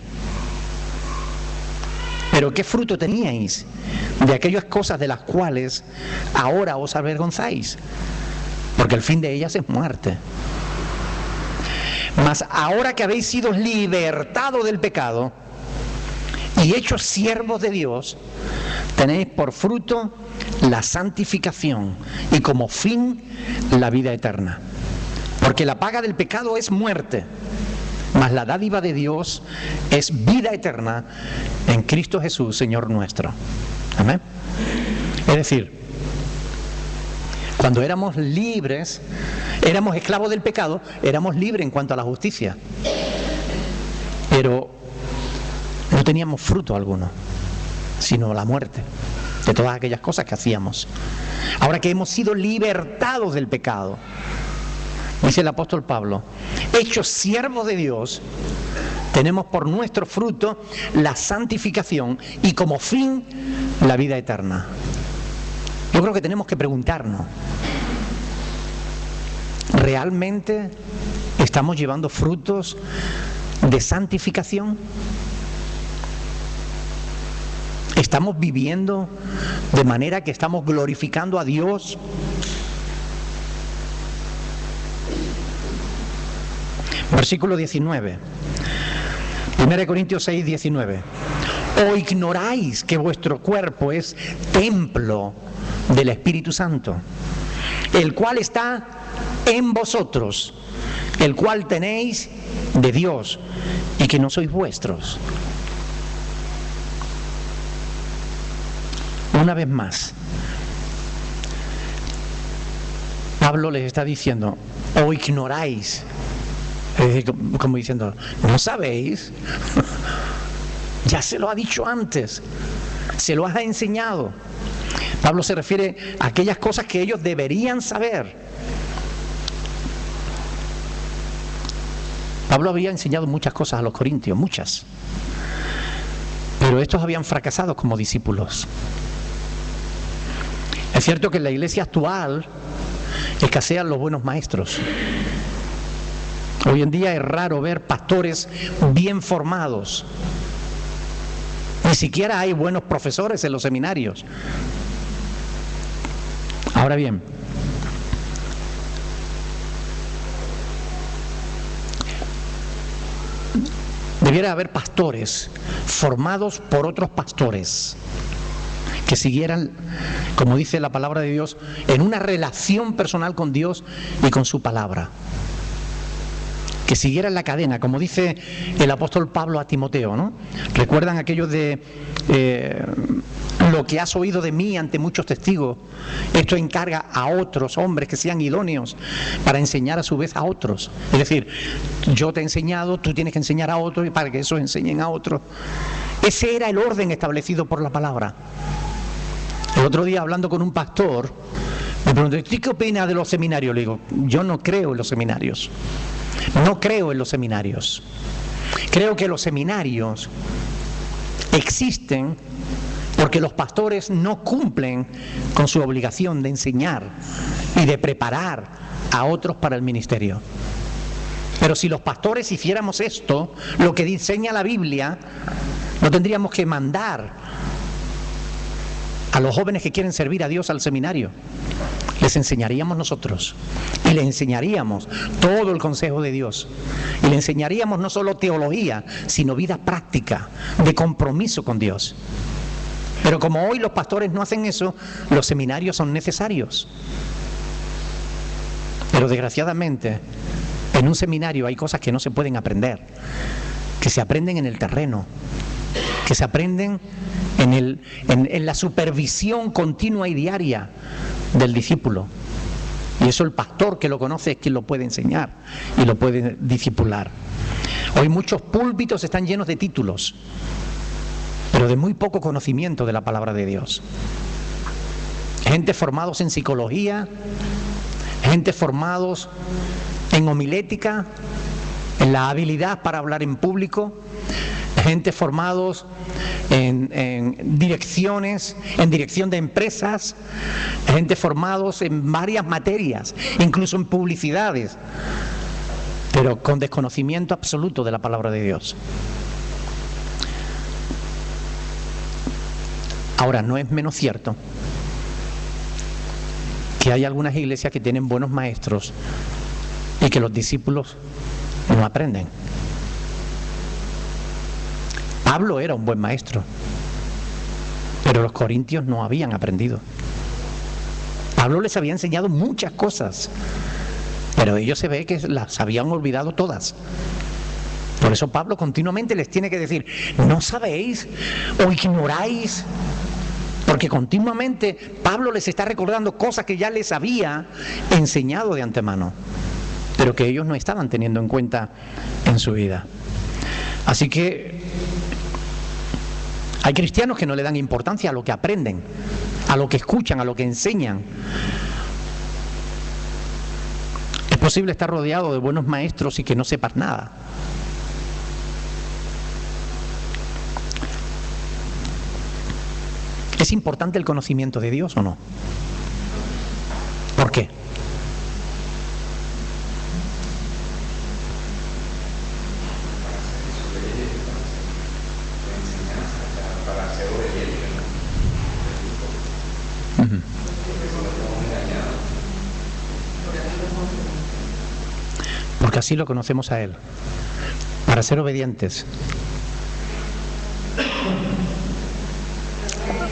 Pero ¿qué fruto teníais de aquellas cosas de las cuales ahora os avergonzáis? Porque el fin de ellas es muerte. Mas ahora que habéis sido libertados del pecado y hechos siervos de Dios, tenéis por fruto la santificación y como fin la vida eterna. Porque la paga del pecado es muerte, mas la dádiva de Dios es vida eterna en Cristo Jesús, Señor nuestro. Amén. Es decir, cuando éramos libres, éramos esclavos del pecado, éramos libres en cuanto a la justicia, pero no teníamos fruto alguno, sino la muerte de todas aquellas cosas que hacíamos. Ahora que hemos sido libertados del pecado, dice el apóstol Pablo, hechos siervos de Dios, tenemos por nuestro fruto la santificación y como fin la vida eterna. Yo creo que tenemos que preguntarnos, ¿realmente estamos llevando frutos de santificación? ¿Estamos viviendo de manera que estamos glorificando a Dios? Versículo 19. 1 Corintios 6, 19. ¿O ignoráis que vuestro cuerpo es templo del Espíritu Santo, el cual está en vosotros, el cual tenéis de Dios, y que no sois vuestros? Una vez más, Pablo les está diciendo, o ignoráis, es decir, como diciendo, ¿no sabéis? Ya se lo ha dicho antes, se lo ha enseñado. Pablo se refiere a aquellas cosas que ellos deberían saber. Pablo había enseñado muchas cosas a los corintios, muchas, pero estos habían fracasado como discípulos. Es cierto que en la iglesia actual escasean los buenos maestros. Hoy en día es raro ver pastores bien formados. Ni siquiera hay buenos profesores en los seminarios. Ahora bien, debiera haber pastores formados por otros pastores que siguieran, como dice la palabra de Dios, en una relación personal con Dios y con su palabra. Que siguieran la cadena, como dice el apóstol Pablo a Timoteo, ¿no? ¿Recuerdan aquello de lo que has oído de mí ante muchos testigos? Esto encarga a otros hombres que sean idóneos para enseñar a su vez a otros. Es decir, yo te he enseñado, tú tienes que enseñar a otros y para que eso enseñen a otros. Ese era el orden establecido por la palabra. El otro día, hablando con un pastor, me preguntó, ¿qué opina de los seminarios? Le digo, yo no creo en los seminarios. No creo en los seminarios. Creo que los seminarios existen porque los pastores no cumplen con su obligación de enseñar y de preparar a otros para el ministerio. Pero si los pastores hiciéramos esto, lo que enseña la Biblia, no tendríamos que mandar a los jóvenes que quieren servir a Dios al seminario. Les enseñaríamos nosotros y les enseñaríamos todo el consejo de Dios y les enseñaríamos no solo teología, sino vida práctica, de compromiso con Dios. Pero como hoy los pastores no hacen eso, los seminarios son necesarios. Pero desgraciadamente, en un seminario hay cosas que no se pueden aprender, que se aprenden en el terreno, que se aprenden en la supervisión continua y diaria del discípulo. Y eso el pastor que lo conoce es quien lo puede enseñar y lo puede discipular. Hoy muchos púlpitos están llenos de títulos, pero de muy poco conocimiento de la palabra de Dios. Gente formados en psicología, gente formados en homilética, en la habilidad para hablar en público, gente formados en direcciones, en dirección de empresas, gente formados en varias materias, incluso en publicidades, pero con desconocimiento absoluto de la palabra de Dios. Ahora, no es menos cierto que hay algunas iglesias que tienen buenos maestros y que los discípulos no aprenden. Pablo era un buen maestro, pero los corintios no habían aprendido. Pablo les había enseñado muchas cosas, pero ellos se ve que las habían olvidado todas. Por eso Pablo continuamente les tiene que decir, ¿no sabéis o ignoráis? Porque continuamente Pablo les está recordando cosas que ya les había enseñado de antemano, pero que ellos no estaban teniendo en cuenta en su vida. Así que hay cristianos que no le dan importancia a lo que aprenden, a lo que escuchan, a lo que enseñan. Es posible estar rodeado de buenos maestros y que no sepas nada. ¿Es importante el conocimiento de Dios o no? ¿Por qué? porque así lo conocemos a Él, para ser obedientes.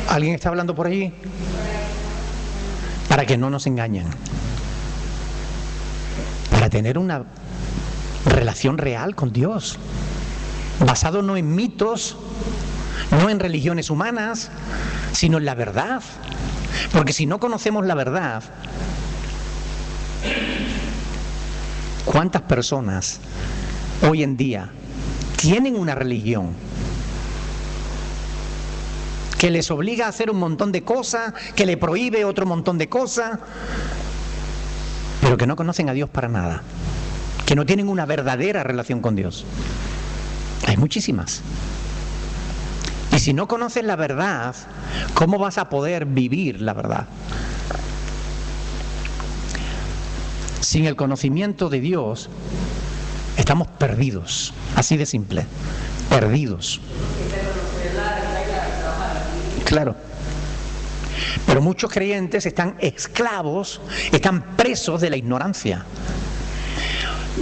¿Alguien está hablando por allí? Para que no nos engañen, para tener una relación real con Dios, basado no en mitos, no en religiones humanas, sino en la verdad. Porque si no conocemos la verdad, ¿cuántas personas hoy en día tienen una religión que les obliga a hacer un montón de cosas, que le prohíbe otro montón de cosas, pero que no conocen a Dios para nada, que no tienen una verdadera relación con Dios? Hay muchísimas. Y si no conoces la verdad, ¿cómo vas a poder vivir la verdad? Sin el conocimiento de Dios, estamos perdidos, así de simple, perdidos. Claro. Pero muchos creyentes están esclavos, están presos de la ignorancia.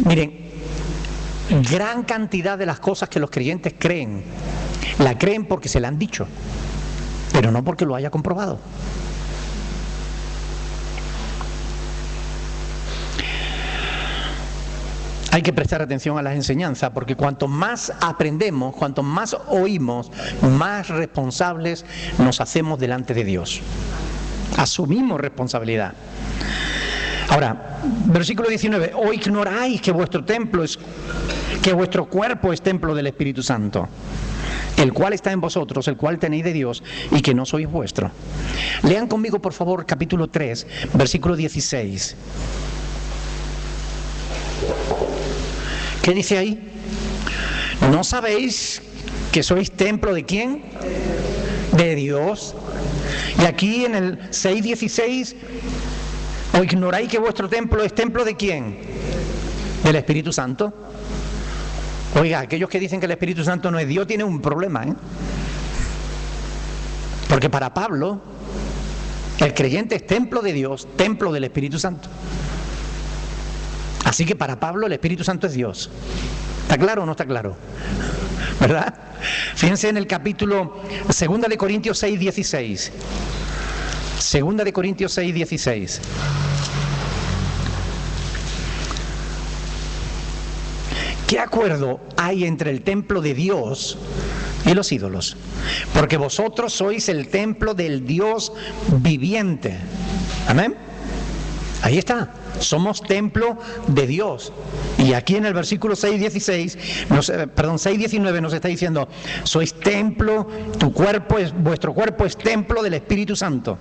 Miren, gran cantidad de las cosas que los creyentes creen, la creen porque se la han dicho, pero no porque lo haya comprobado. Hay que prestar atención a las enseñanzas, porque cuanto más aprendemos, cuanto más oímos, más responsables nos hacemos delante de Dios. Asumimos responsabilidad. Ahora, versículo 19, ¿o ignoráis que vuestro cuerpo es templo del Espíritu Santo, el cual está en vosotros, el cual tenéis de Dios, y que no sois vuestro? Lean conmigo, por favor, capítulo 3, versículo 16. ¿Qué dice ahí? ¿No sabéis que sois templo de quién? De Dios. Y aquí en el 6:16, ¿o ignoráis que vuestro templo es templo de quién? Del Espíritu Santo. Oiga, aquellos que dicen que el Espíritu Santo no es Dios tienen un problema, ¿eh? Porque para Pablo, el creyente es templo de Dios, templo del Espíritu Santo. Así que para Pablo el Espíritu Santo es Dios. ¿Está claro o no está claro? ¿Verdad? Fíjense en el capítulo 2 de Corintios 6:16. 2 de Corintios 6:16. ¿Qué acuerdo hay entre el templo de Dios y los ídolos? Porque vosotros sois el templo del Dios viviente. Amén. Ahí está. Somos templo de Dios. Y aquí en el versículo 6:19 nos está diciendo: sois templo, vuestro cuerpo es templo del Espíritu Santo,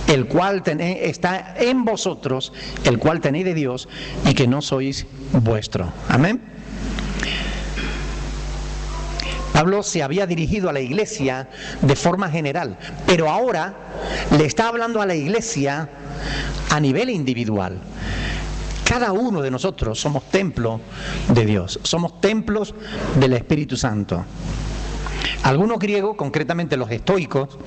el cual está en vosotros, el cual tenéis de Dios, y que no sois vuestro. Amén. Pablo se había dirigido a la iglesia de forma general, pero ahora le está hablando a la iglesia a nivel individual. Cada uno de nosotros somos templo de Dios, somos templos del Espíritu Santo. Algunos griegos, concretamente los estoicos,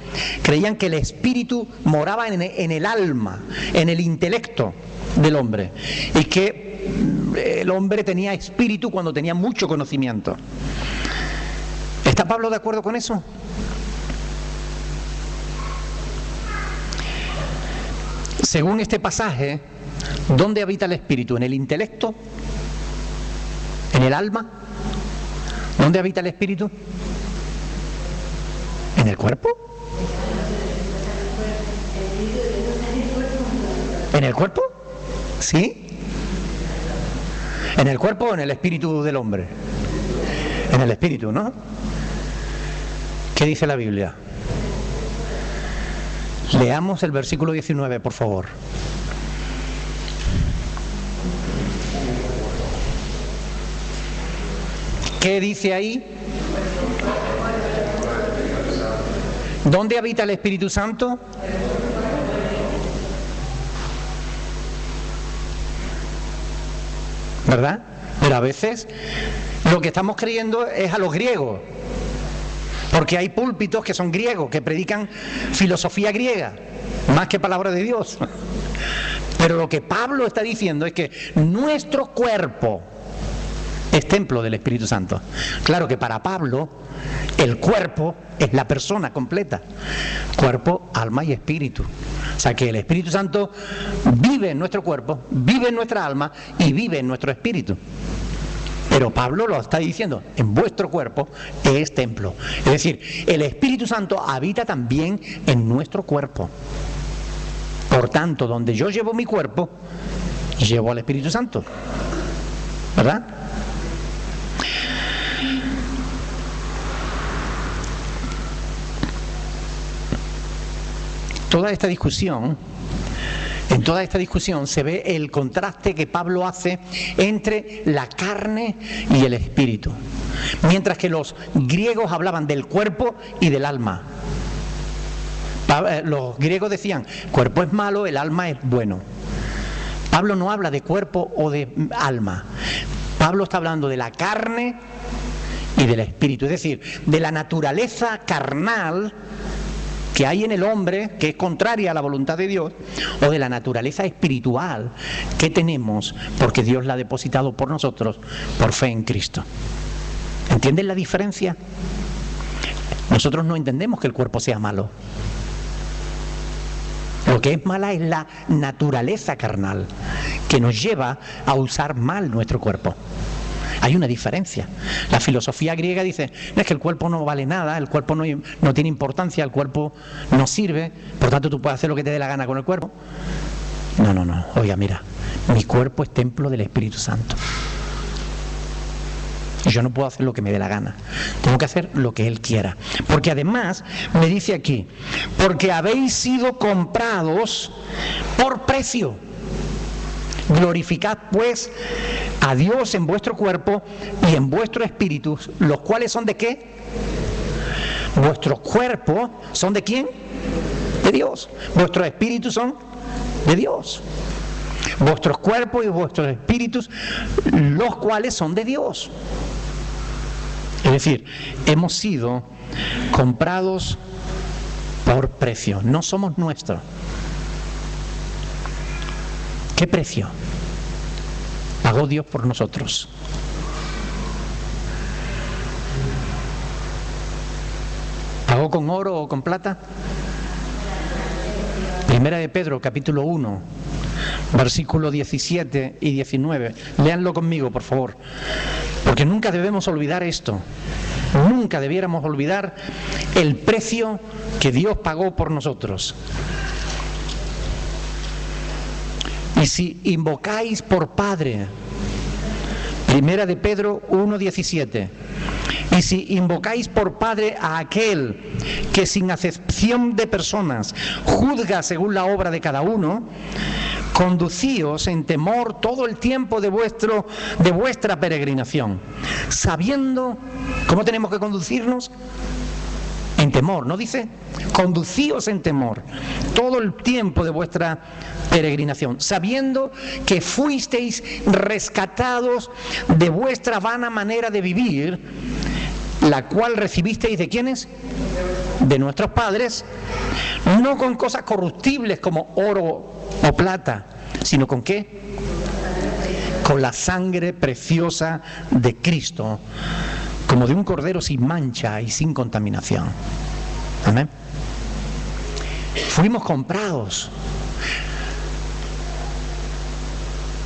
creían que el espíritu moraba en el alma, en el intelecto del hombre, y que el hombre tenía espíritu cuando tenía mucho conocimiento. ¿Está Pablo de acuerdo con eso? Según este pasaje, ¿dónde habita el espíritu? ¿En el intelecto? ¿En el alma? ¿Dónde habita el espíritu? ¿En el cuerpo? ¿En el cuerpo? ¿Sí? ¿En el cuerpo o en el espíritu del hombre? En el espíritu, ¿no? ¿Qué dice la Biblia? Leamos el versículo 19, por favor. ¿Qué dice ahí? ¿Dónde habita el Espíritu Santo? ¿Verdad? Pero a veces lo que estamos creyendo es a los griegos, porque hay púlpitos que son griegos, que predican filosofía griega, más que palabra de Dios. Pero lo que Pablo está diciendo es que nuestro cuerpo es templo del Espíritu Santo. Claro que para Pablo el cuerpo es la persona completa, cuerpo, alma y espíritu. O sea que el Espíritu Santo vive en nuestro cuerpo, vive en nuestra alma y vive en nuestro espíritu. Pero Pablo lo está diciendo, en vuestro cuerpo es templo. Es decir, el Espíritu Santo habita también en nuestro cuerpo. Por tanto, donde yo llevo mi cuerpo, llevo al Espíritu Santo. ¿Verdad? En toda esta discusión se ve el contraste que Pablo hace entre la carne y el espíritu. Mientras que los griegos hablaban del cuerpo y del alma. Los griegos decían, cuerpo es malo, el alma es bueno. Pablo no habla de cuerpo o de alma. Pablo está hablando de la carne y del espíritu. Es decir, de la naturaleza carnal que hay en el hombre, que es contraria a la voluntad de Dios, o de la naturaleza espiritual que tenemos porque Dios la ha depositado por nosotros por fe en Cristo. ¿Entienden la diferencia? Nosotros no entendemos que el cuerpo sea malo. Lo que es mala es la naturaleza carnal que nos lleva a usar mal nuestro cuerpo. Hay una diferencia. La filosofía griega dice, no es que el cuerpo no vale nada, el cuerpo no tiene importancia, el cuerpo no sirve, por tanto tú puedes hacer lo que te dé la gana con el cuerpo. No, oiga, mira, mi cuerpo es templo del Espíritu Santo. Y yo no puedo hacer lo que me dé la gana, tengo que hacer lo que Él quiera. Porque además, me dice aquí, porque habéis sido comprados por precio. Glorificad pues a Dios en vuestro cuerpo y en vuestro espíritu, los cuales son ¿de qué? Vuestros cuerpos son ¿de quién? De Dios. Vuestros espíritus son de Dios. Vuestros cuerpos y vuestros espíritus, los cuales son de Dios. Es decir, hemos sido comprados por precio, no somos nuestros. ¿Qué precio pagó Dios por nosotros? ¿Pagó con oro o con plata? Primera de Pedro, capítulo 1, versículos 17 y 19. Léanlo conmigo, por favor. Porque nunca debemos olvidar esto. Nunca debiéramos olvidar el precio que Dios pagó por nosotros. Y si invocáis por Padre, Primera de Pedro 1:17, y si invocáis por Padre a aquel que sin acepción de personas juzga según la obra de cada uno, conducíos en temor todo el tiempo de vuestra peregrinación, sabiendo cómo tenemos que conducirnos. En temor, ¿no dice? Conducíos en temor todo el tiempo de vuestra peregrinación, sabiendo que fuisteis rescatados de vuestra vana manera de vivir, la cual recibisteis ¿de quiénes? De nuestros padres, no con cosas corruptibles como oro o plata, sino ¿con qué? Con la sangre preciosa de Cristo, como de un cordero sin mancha y sin contaminación. Amén. Fuimos comprados.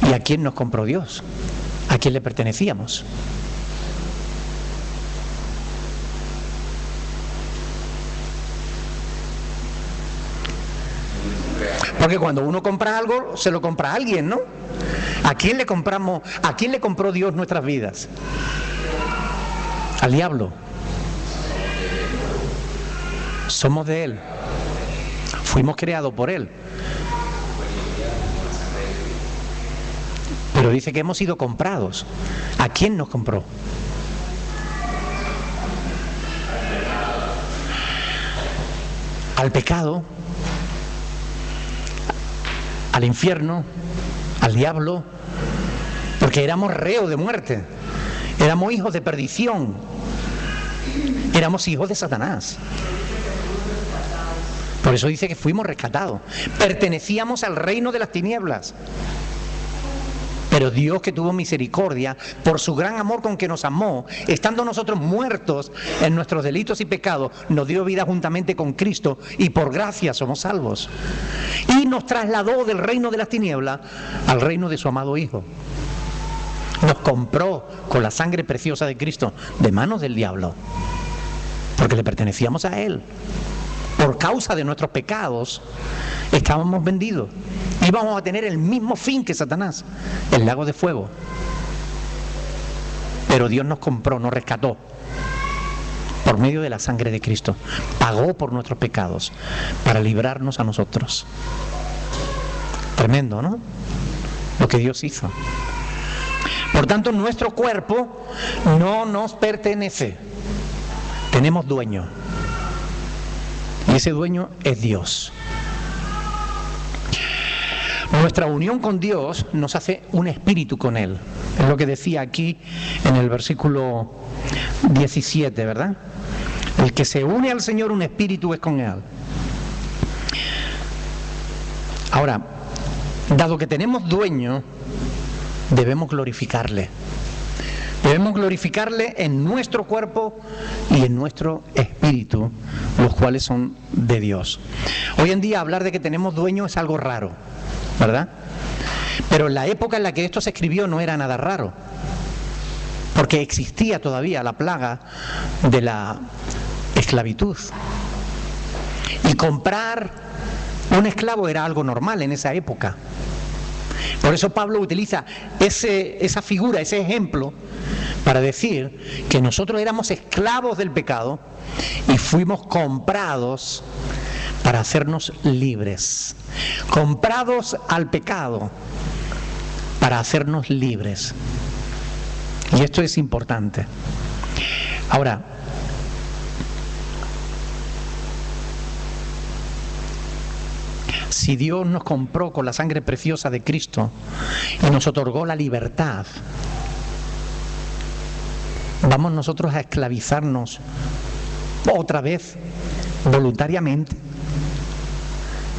¿Y a quién nos compró Dios? ¿A quién le pertenecíamos? Porque cuando uno compra algo, se lo compra a alguien, ¿no? ¿A quién le compramos? ¿A quién le compró Dios nuestras vidas? Al diablo. Somos de Él. Fuimos creados por Él. Pero dice que hemos sido comprados. ¿A quién nos compró? Al pecado, al infierno, al diablo, porque éramos reos de muerte, éramos hijos de perdición, éramos hijos de Satanás. Por eso dice que fuimos rescatados. Pertenecíamos al reino de las tinieblas. Pero Dios, que tuvo misericordia, por su gran amor con que nos amó, estando nosotros muertos en nuestros delitos y pecados, nos dio vida juntamente con Cristo, y por gracia somos salvos. Y nos trasladó del reino de las tinieblas al reino de su amado Hijo. Nos compró con la sangre preciosa de Cristo de manos del diablo, porque le pertenecíamos a Él. Por causa de nuestros pecados estábamos vendidos. Íbamos a tener el mismo fin que Satanás, el lago de fuego. Pero Dios nos compró, nos rescató por medio de la sangre de Cristo. Pagó por nuestros pecados para librarnos a nosotros. Tremendo, ¿no? Lo que Dios hizo. Por tanto, nuestro cuerpo no nos pertenece. Tenemos dueño. Y ese dueño es Dios. Nuestra unión con Dios nos hace un espíritu con Él. Es lo que decía aquí en el versículo 17, ¿verdad? El que se une al Señor, un espíritu es con Él. Ahora, dado que tenemos dueño, debemos glorificarle. Debemos glorificarle en nuestro cuerpo y en nuestro espíritu, los cuales son de Dios. Hoy en día hablar de que tenemos dueño es algo raro, ¿verdad? Pero en la época en la que esto se escribió no era nada raro, porque existía todavía la plaga de la esclavitud. Y comprar un esclavo era algo normal en esa época. Por eso Pablo utiliza esa figura, ese ejemplo, para decir que nosotros éramos esclavos del pecado y fuimos comprados para hacernos libres. Comprados al pecado para hacernos libres. Y esto es importante. Ahora, si Dios nos compró con la sangre preciosa de Cristo y nos otorgó la libertad, ¿vamos nosotros a esclavizarnos otra vez voluntariamente?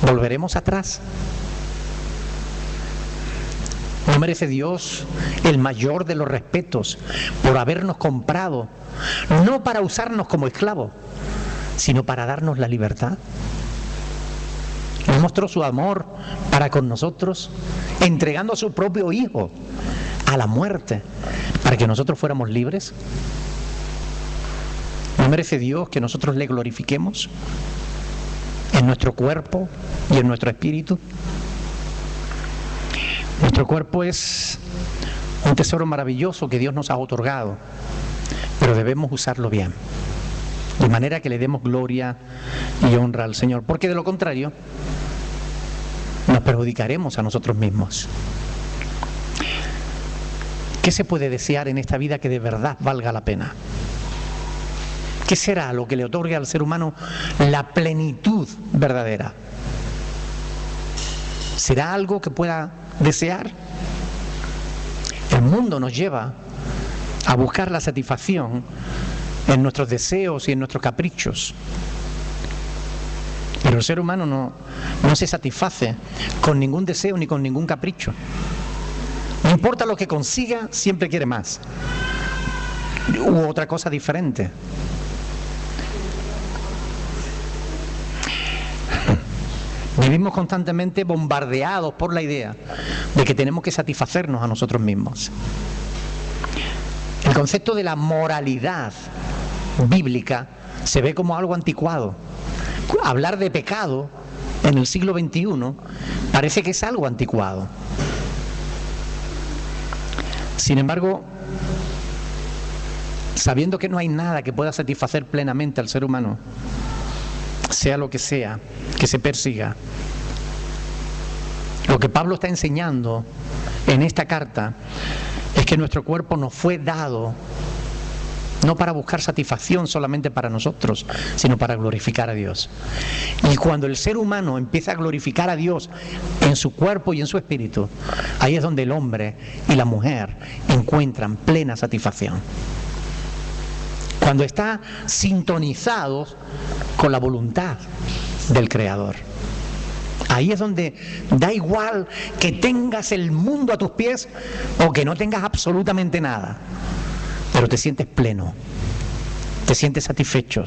¿Volveremos atrás? ¿No merece Dios el mayor de los respetos por habernos comprado, no para usarnos como esclavos, sino para darnos la libertad? Nos mostró su amor para con nosotros, entregando a su propio Hijo a la muerte para que nosotros fuéramos libres. ¿No merece Dios que nosotros le glorifiquemos en nuestro cuerpo y en nuestro espíritu? Nuestro cuerpo es un tesoro maravilloso que Dios nos ha otorgado, pero debemos usarlo bien, de manera que le demos gloria y honra al Señor, porque de lo contrario nos perjudicaremos a nosotros mismos. ¿Qué se puede desear en esta vida que de verdad valga la pena? ¿Qué será lo que le otorgue al ser humano la plenitud verdadera? ¿Será algo que pueda desear? El mundo nos lleva a buscar la satisfacción en nuestros deseos y en nuestros caprichos. Pero el ser humano no se satisface con ningún deseo ni con ningún capricho. No importa lo que consiga, siempre quiere más. U otra cosa diferente. Vivimos constantemente bombardeados por la idea de que tenemos que satisfacernos a nosotros mismos. El concepto de la moralidad bíblica se ve como algo anticuado. Hablar de pecado en el siglo XXI parece que es algo anticuado. Sin embargo, sabiendo que no hay nada que pueda satisfacer plenamente al ser humano, sea lo que sea que se persiga, lo que Pablo está enseñando en esta carta es que nuestro cuerpo nos fue dado no para buscar satisfacción solamente para nosotros, sino para glorificar a Dios. Y cuando el ser humano empieza a glorificar a Dios en su cuerpo y en su espíritu, ahí es donde el hombre y la mujer encuentran plena satisfacción. Cuando está sintonizados con la voluntad del Creador. Ahí es donde da igual que tengas el mundo a tus pies o que no tengas absolutamente nada, pero te sientes pleno, te sientes satisfecho,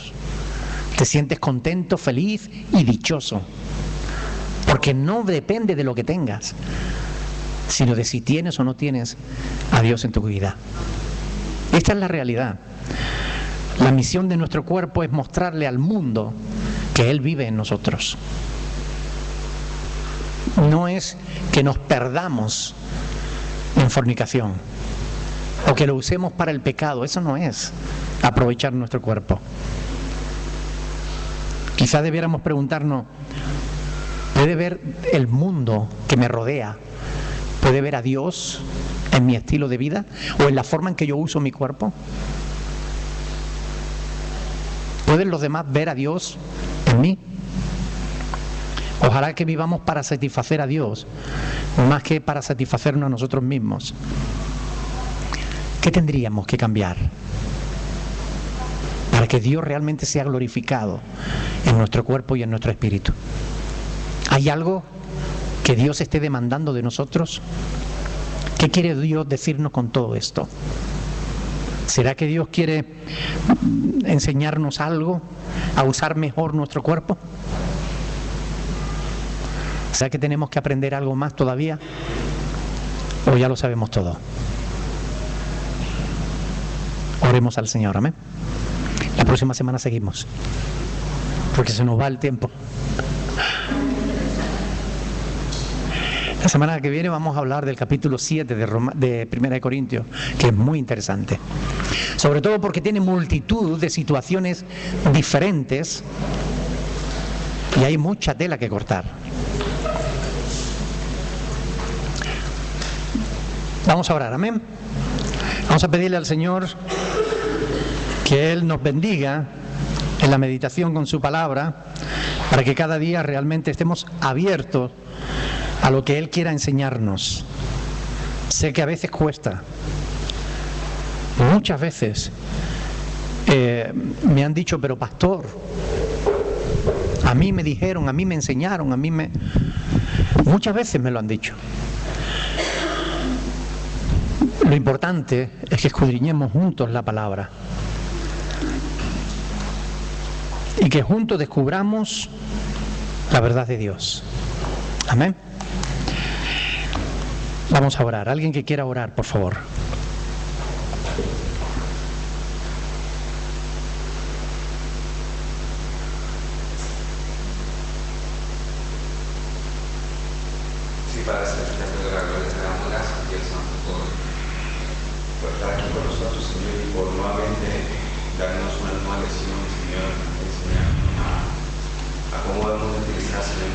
te sientes contento, feliz y dichoso, porque no depende de lo que tengas, sino de si tienes o no tienes a Dios en tu vida. Esta es la realidad. La misión de nuestro cuerpo es mostrarle al mundo que Él vive en nosotros. No es que nos perdamos en fornicación o que lo usemos para el pecado. Eso no es aprovechar nuestro cuerpo. Quizá debiéramos preguntarnos, ¿puede ver el mundo que me rodea? ¿Puede ver a Dios en mi estilo de vida o en la forma en que yo uso mi cuerpo? ¿Pueden los demás ver a Dios en mí? Ojalá que vivamos para satisfacer a Dios, más que para satisfacernos a nosotros mismos. ¿Qué tendríamos que cambiar para que Dios realmente sea glorificado en nuestro cuerpo y en nuestro espíritu? ¿Hay algo que Dios esté demandando de nosotros? ¿Qué quiere Dios decirnos con todo esto? ¿Será que Dios quiere enseñarnos algo a usar mejor nuestro cuerpo? ¿Será que tenemos que aprender algo más todavía? ¿O ya lo sabemos todo? Oremos al Señor, amén. La próxima semana seguimos, porque se nos va el tiempo. La semana que viene vamos a hablar del capítulo 7 de 1 Corintios, que es muy interesante. Sobre todo porque tiene multitud de situaciones diferentes y hay mucha tela que cortar. Vamos a orar, amén. Vamos a pedirle al Señor que Él nos bendiga en la meditación con su palabra, para que cada día realmente estemos abiertos a lo que Él quiera enseñarnos. Sé que a veces cuesta. Muchas veces me han dicho, pero pastor, a mí me dijeron, a mí me enseñaron, Muchas veces me lo han dicho. Lo importante es que escudriñemos juntos la palabra y que juntos descubramos la verdad de Dios. Amén. Vamos a orar. Alguien que quiera orar, por favor. Sí, Padre Celestial, te doy la gloria, te damos gracias, Dios Santo, por estar aquí con nosotros, Señor, y por nuevamente darnos una nueva lección, Señor, enseñarnos a cómo debemos utilizar, Señor,